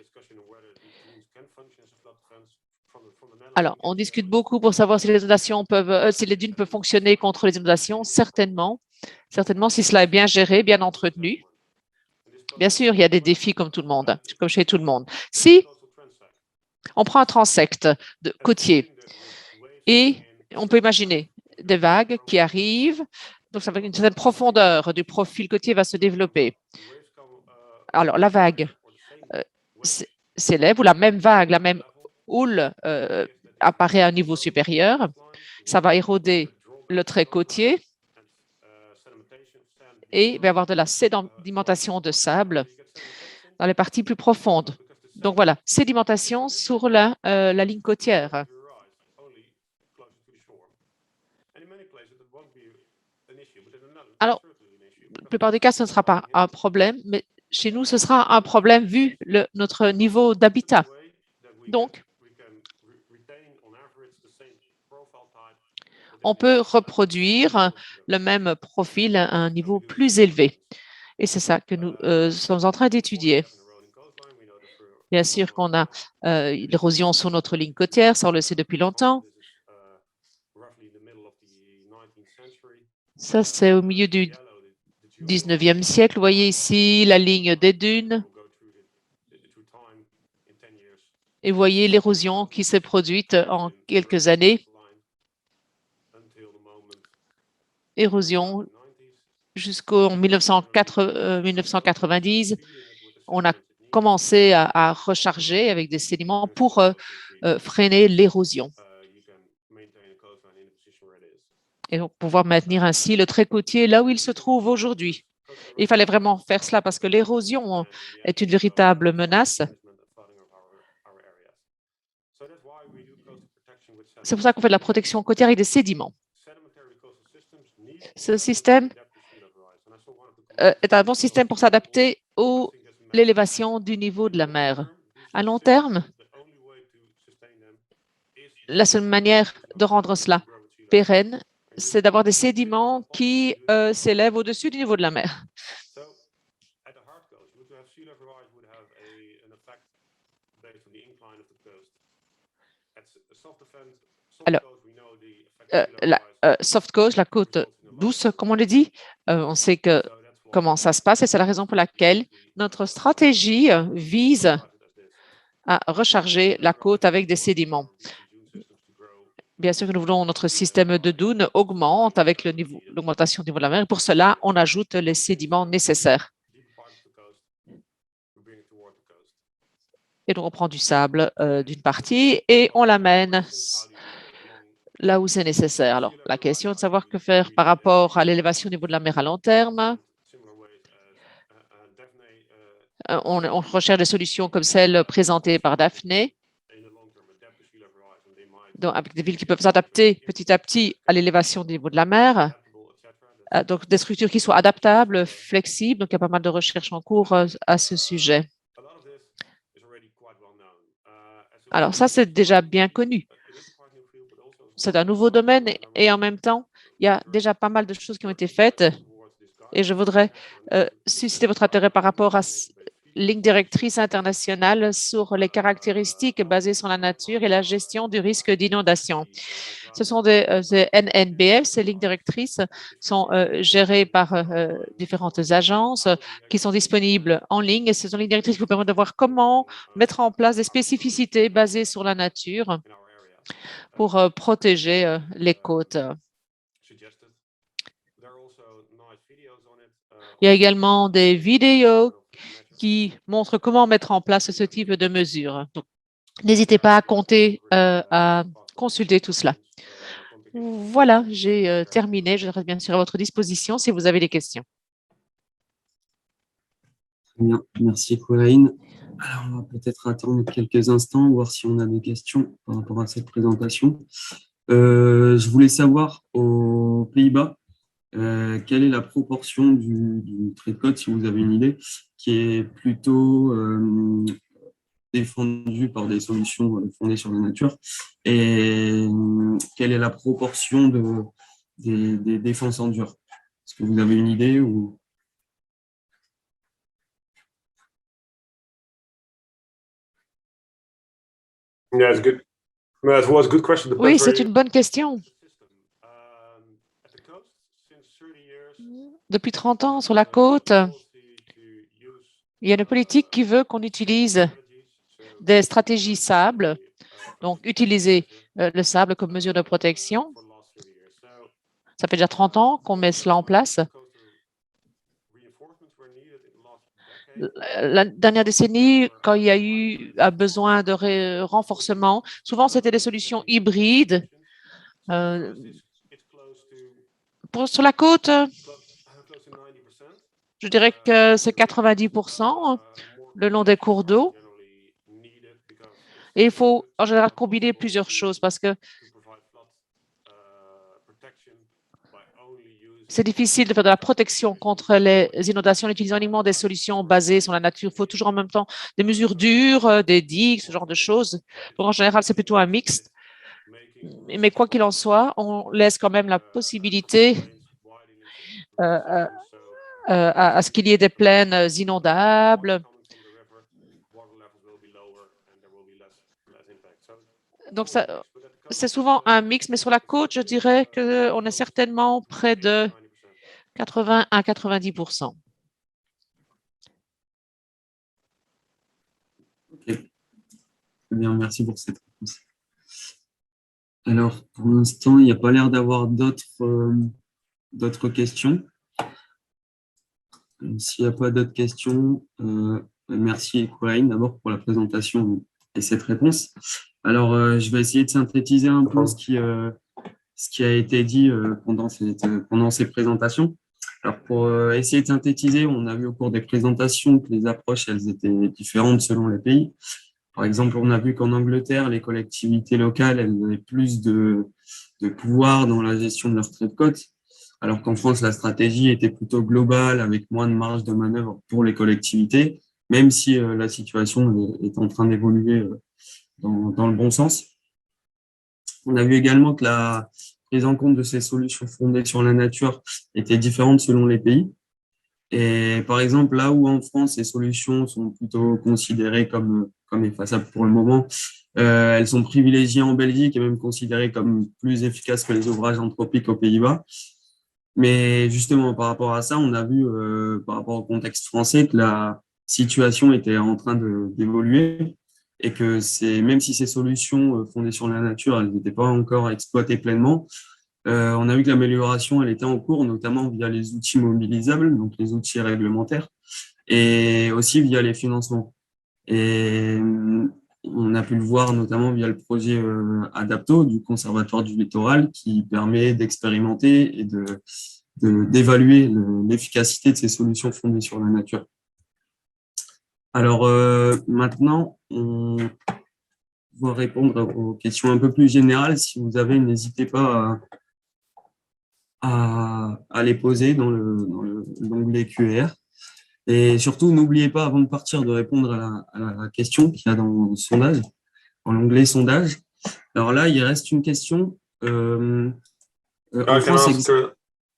Alors, on discute beaucoup pour savoir si les dunes peuvent fonctionner contre les inondations. Certainement, si cela est bien géré, bien entretenu. Bien sûr, il y a des défis comme tout le monde, comme chez tout le monde. Si on prend un transect côtier et on peut imaginer des vagues qui arrivent, donc ça va une certaine profondeur du profil côtier va se développer. Alors, la vague s'élève ou la même vague, la même houle apparaît à un niveau supérieur. Ça va éroder le trait côtier et il va y avoir de la sédimentation de sable dans les parties plus profondes. Donc voilà, sédimentation sur la ligne côtière. Alors, la plupart des cas, ce ne sera pas un problème, mais chez nous, ce sera un problème vu notre niveau d'habitat. Donc, on peut reproduire le même profil à un niveau plus élevé. Et c'est ça que nous sommes en train d'étudier. Bien sûr qu'on a l'érosion sur notre ligne côtière, ça on le sait depuis longtemps. Ça, c'est au milieu du 19e siècle. Vous voyez ici la ligne des dunes. Et vous voyez l'érosion qui s'est produite en quelques années. Érosion jusqu'en 1990. On a commencé à recharger avec des sédiments pour freiner l'érosion. Et donc pouvoir maintenir ainsi le trait côtier là où il se trouve aujourd'hui. Il fallait vraiment faire cela parce que l'érosion est une véritable menace. C'est pour ça qu'on fait de la protection côtière avec des sédiments. Ce système est un bon système pour s'adapter à l'élévation du niveau de la mer. À long terme, la seule manière de rendre cela pérenne, c'est d'avoir des sédiments qui s'élèvent au-dessus du niveau de la mer. Alors, la soft coast, la côte douce, comme on le dit, on sait comment ça se passe et c'est la raison pour laquelle notre stratégie vise à recharger la côte avec des sédiments. Bien sûr que nous voulons que notre système de dunes augmente avec l'augmentation du niveau de la mer. Et pour cela, on ajoute les sédiments nécessaires. Et donc, on prend du sable d'une partie et on l'amène là où c'est nécessaire. Alors, la question est de savoir que faire par rapport à l'élévation au niveau de la mer à long terme. On recherche des solutions comme celles présentées par Daphné, donc avec des villes qui peuvent s'adapter petit à petit à l'élévation du niveau de la mer. Donc, des structures qui soient adaptables, flexibles. Donc, il y a pas mal de recherches en cours à ce sujet. Alors, ça, c'est déjà bien connu. C'est un nouveau domaine et en même temps, il y a déjà pas mal de choses qui ont été faites. Et je voudrais susciter votre intérêt par rapport à ligne directrice internationale sur les caractéristiques basées sur la nature et la gestion du risque d'inondation. Ce sont des NNBF, ces lignes directrices sont gérées par différentes agences qui sont disponibles en ligne et ce sont les lignes directrices qui vous permettent de voir comment mettre en place des spécificités basées sur la nature pour protéger les côtes. Il y a également des vidéos qui montrent comment mettre en place ce type de mesures. Donc, n'hésitez pas à consulter tout cela. Voilà, j'ai terminé. Je reste bien sûr à votre disposition si vous avez des questions. Très bien, merci Coraline. Alors, on va peut-être attendre quelques instants, voir si on a des questions par rapport à cette présentation. Je voulais savoir, aux Pays-Bas, quelle est la proportion du trait de côte, si vous avez une idée, qui est plutôt défendue par des solutions fondées sur la nature, et quelle est la proportion des défenses en dur? Est-ce que vous avez une idée ou... Yeah, it's good. That was a good question. Oui, c'est une bonne question. Depuis 30 ans, sur la côte, il y a une politique qui veut qu'on utilise des stratégies sable, donc utiliser le sable comme mesure de protection. Ça fait déjà 30 ans qu'on met cela en place. La dernière décennie, quand il y a eu besoin de renforcement, souvent c'était des solutions hybrides. Sur la côte, je dirais que c'est 90% le long des cours d'eau. Et il faut en général combiner plusieurs choses parce que c'est difficile de faire de la protection contre les inondations en utilisant uniquement des solutions basées sur la nature. Il faut toujours en même temps des mesures dures, des digues, ce genre de choses. Donc, en général, c'est plutôt un mixte. Mais quoi qu'il en soit, on laisse quand même la possibilité à ce qu'il y ait des plaines inondables. Donc, c'est souvent un mix, mais sur la côte, je dirais qu'on est certainement près de 80 à 90%. Ok. Très bien, merci pour cette réponse. Alors, pour l'instant, il n'y a pas l'air d'avoir d'autres questions. S'il n'y a pas d'autres questions, merci Coraline d'abord pour la présentation et cette réponse. Alors, je vais essayer de synthétiser un peu ce qui a été dit pendant ces présentations. Alors, pour essayer de synthétiser, on a vu au cours des présentations que les approches, elles étaient différentes selon les pays. Par exemple, on a vu qu'en Angleterre, les collectivités locales, elles avaient plus de pouvoir dans la gestion de leurs traits de côte, alors qu'en France, la stratégie était plutôt globale, avec moins de marge de manœuvre pour les collectivités, même si la situation est en train d'évoluer dans le bon sens. On a vu également que la prise en compte de ces solutions fondées sur la nature était différente selon les pays. Et par exemple, là où en France, ces solutions sont plutôt considérées comme effaçables pour le moment, elles sont privilégiées en Belgique et même considérées comme plus efficaces que les ouvrages anthropiques aux Pays-Bas. Mais justement, par rapport à ça, on a vu, par rapport au contexte français, que la situation était en train d'évoluer et que même si ces solutions fondées sur la nature, elles n'étaient pas encore exploitées pleinement, on a vu que l'amélioration, elle était en cours, notamment via les outils mobilisables, donc les outils réglementaires, et aussi via les financements. Et on a pu le voir notamment via le projet Adapto du Conservatoire du littoral qui permet d'expérimenter et d'évaluer l'efficacité de ces solutions fondées sur la nature. Alors maintenant, on va répondre aux questions un peu plus générales. Si vous avez, n'hésitez pas à les poser dans l'onglet Q&R. Et surtout, n'oubliez pas, avant de partir, de répondre à la question qu'il y a dans le sondage, dans l'onglet sondage. Alors là, il reste une question. En France,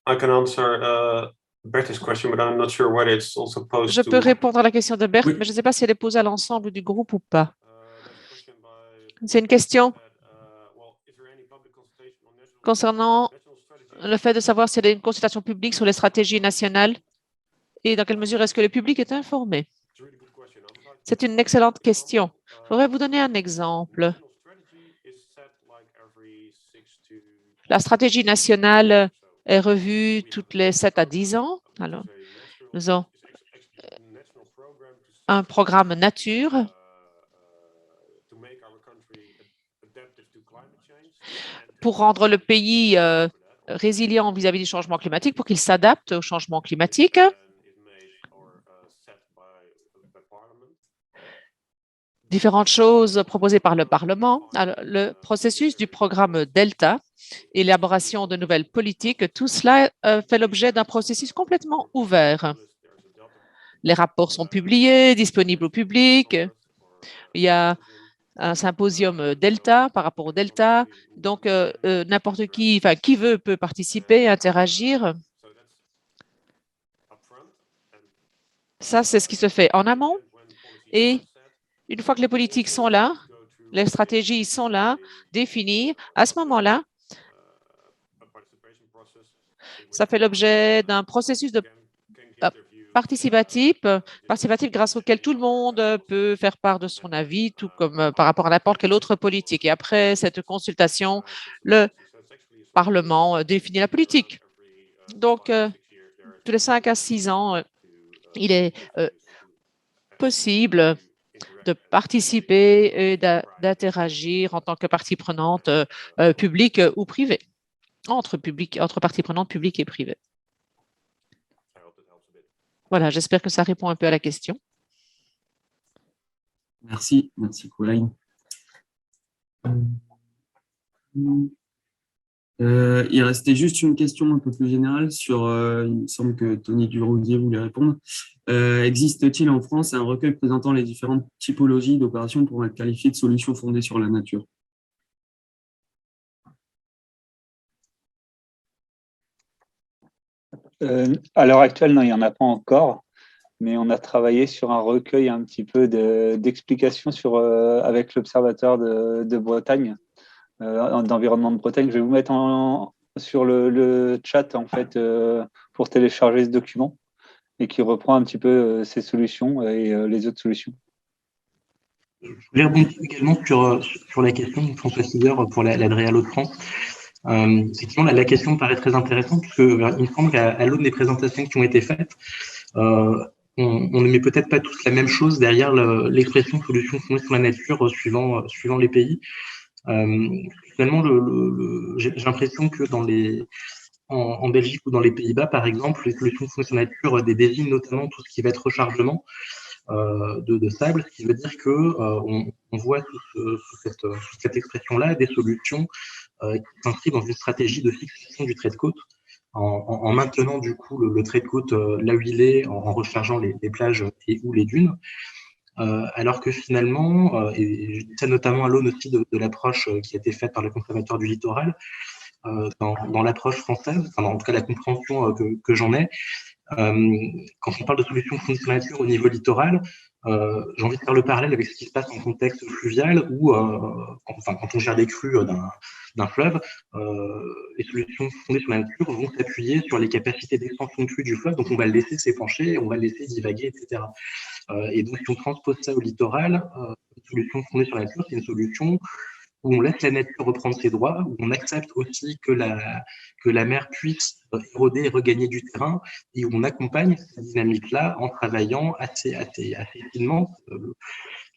I can answer Bert's question, but I'm not sure whether it's also posed Je peux répondre à la question de Berthe, Oui. mais je ne sais pas si elle est posée à l'ensemble du groupe ou pas. C'est une question concernant le fait de savoir s'il y a une consultation publique sur les stratégies nationales et dans quelle mesure est-ce que le public est informé. C'est une excellente question. Je voudrais vous donner un exemple. La stratégie nationale est revue toutes les 7 à 10 ans. Alors, nous avons un programme nature pour rendre le pays résilient vis-à-vis du changement climatique, pour qu'il s'adapte au changement climatique. Différentes choses proposées par le Parlement. Alors, le processus du programme Delta, élaboration de nouvelles politiques, tout cela fait l'objet d'un processus complètement ouvert. Les rapports sont publiés, disponibles au public. Il y a un symposium Delta par rapport au Delta. Donc, n'importe qui, enfin, qui veut peut participer, interagir. Ça, c'est ce qui se fait en amont. Et une fois que les politiques sont là, les stratégies sont là, définies, à ce moment-là, ça fait l'objet d'un processus de participatif grâce auquel tout le monde peut faire part de son avis, tout comme par rapport à n'importe quelle autre politique. Et après cette consultation, le Parlement définit la politique. Donc, tous les 5 à 6 ans, il est possible de participer et d'interagir en tant que partie prenante publique ou privée, entre parties prenantes publiques et privées. Voilà, j'espère que ça répond un peu à la question. Merci Colin. Il restait juste une question un peu plus générale sur, il me semble que Tony Duroudier voulait répondre. Existe-t-il en France un recueil présentant les différentes typologies d'opérations pouvant être qualifiées de solutions fondées sur la nature? À l'heure actuelle, non, il n'y en a pas encore, mais on a travaillé sur un recueil un petit peu d'explications avec l'Observatoire de Bretagne, d'environnement de Bretagne. Je vais vous mettre sur le chat en fait pour télécharger ce document et qui reprend un petit peu ces solutions et les autres solutions. Je voulais rebondir également sur la question de François Sider pour l'Adria Lot de France. Effectivement, la question me paraît très intéressante parce qu'il me semble qu'à l'aune des présentations qui ont été faites, on ne met peut-être pas tous la même chose derrière l'expression solution fondée sur la nature suivant les pays. Finalement, j'ai l'impression que en Belgique ou dans les Pays-Bas, par exemple, les solutions fondées sur la nature désignent notamment tout ce qui va être rechargement de sable, ce qui veut dire que on voit sous cette expression-là des solutions qui s'inscrivent dans une stratégie de fixation du trait de côte, en maintenant du coup le trait de côte là où il est, en rechargeant les plages et ou les dunes. Alors que finalement, et je dis ça notamment à l'aune aussi de l'approche qui a été faite par le Conservatoire du littoral, dans l'approche française, enfin, en tout cas la compréhension que j'en ai, quand on parle de solutions fondées sur la nature au niveau littoral, j'ai envie de faire le parallèle avec ce qui se passe en contexte fluvial où, quand on gère des crues d'un fleuve, les solutions fondées sur la nature vont s'appuyer sur les capacités d'expansion de crue du fleuve, donc on va le laisser s'épancher, on va le laisser divaguer, etc. Et donc, si on transpose ça au littoral, une solution fondée sur la nature, c'est une solution où on laisse la nature reprendre ses droits, où on accepte aussi que la mer puisse éroder et regagner du terrain, et où on accompagne cette dynamique-là en travaillant assez finement,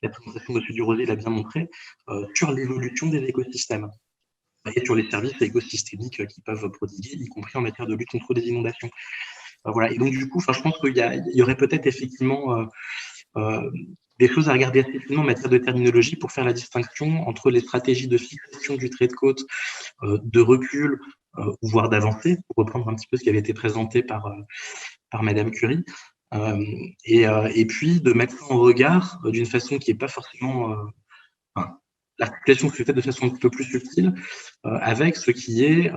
la présentation de M. Duroser l'a bien montré, sur l'évolution des écosystèmes et sur les services écosystémiques qu'ils peuvent prodiguer, y compris en matière de lutte contre les inondations. Voilà. Et donc, du coup, je pense qu'il y aurait peut-être effectivement des choses à regarder assez finement en matière de terminologie pour faire la distinction entre les stratégies de fixation du trait de côte, de recul, voire d'avancée, pour reprendre un petit peu ce qui avait été présenté par Madame Curie, et puis de mettre ça en regard d'une façon qui n'est pas forcément... l'articulation se fait de façon un peu plus subtile avec ce qui est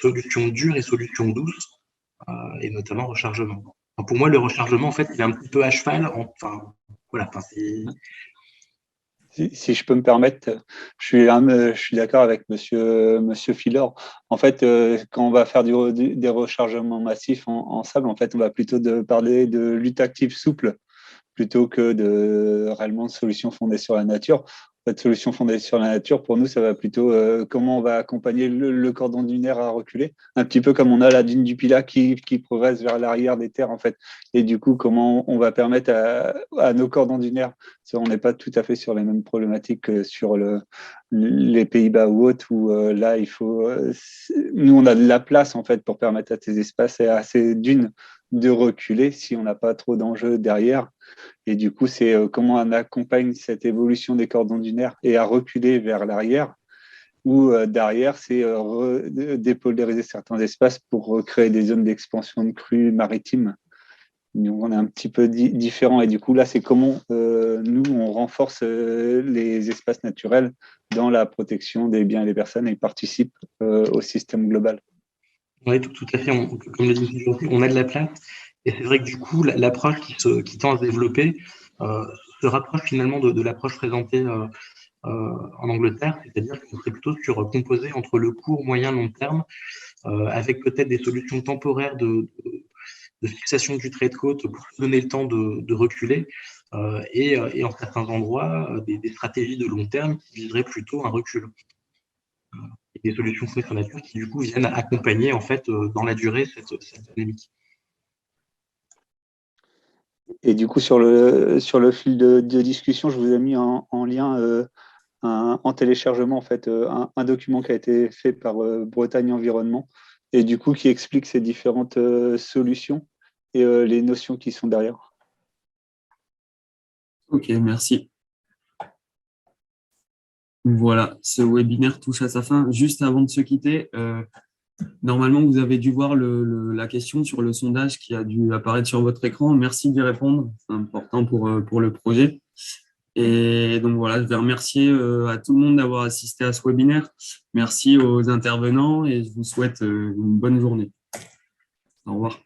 solution dure et solution douce, et notamment rechargement. Donc pour moi, le rechargement, en fait, il est un petit peu à cheval. Si je peux me permettre, je suis d'accord avec Monsieur Philor. En fait, quand on va faire des rechargements massifs en sable, en fait, on va plutôt parler de lutte active souple plutôt que réellement de solutions fondées sur la nature. En fait, solution fondée sur la nature, pour nous, ça va plutôt comment on va accompagner le cordon dunaire à reculer, un petit peu comme on a la dune du Pilat qui progresse vers l'arrière des terres, en fait. Et du coup, comment on va permettre à nos cordons dunaires, on n'est pas tout à fait sur les mêmes problématiques que sur les Pays-Bas ou autres, où là, il faut... nous, on a de la place, en fait, pour permettre à ces espaces et à ces dunes de reculer si on n'a pas trop d'enjeux derrière. Et du coup, c'est comment on accompagne cette évolution des cordons dunaires et à reculer vers l'arrière, ou derrière, c'est dépolariser certains espaces pour recréer des zones d'expansion de crues maritimes. Donc, on est un petit peu différent. Et du coup, là, c'est comment nous, on renforce les espaces naturels dans la protection des biens et des personnes et participent au système global. Oui, tout à fait. Comme le dit aujourd'hui, on a de la place. Et c'est vrai que du coup, l'approche qui tend à se développer se rapproche finalement de l'approche présentée en Angleterre, c'est-à-dire qu'on serait plutôt sur composé entre le court, moyen, long terme, avec peut-être des solutions temporaires de fixation du trait de côte pour donner le temps de reculer, et en certains endroits, des stratégies de long terme qui viseraient plutôt un recul. Et des solutions fondées sur la nature qui, du coup, viennent accompagner, en fait, dans la durée, cette dynamique. Et du coup, sur le fil de discussion, je vous ai mis en lien en téléchargement, en fait, un document qui a été fait par Bretagne Environnement et du coup qui explique ces différentes solutions et les notions qui sont derrière. Ok, merci. Voilà, ce webinaire touche à sa fin. Juste avant de se quitter, normalement, vous avez dû voir la question sur le sondage qui a dû apparaître sur votre écran. Merci d'y répondre, c'est important pour le projet. Et donc voilà, je vais remercier à tout le monde d'avoir assisté à ce webinaire. Merci aux intervenants et je vous souhaite une bonne journée. Au revoir.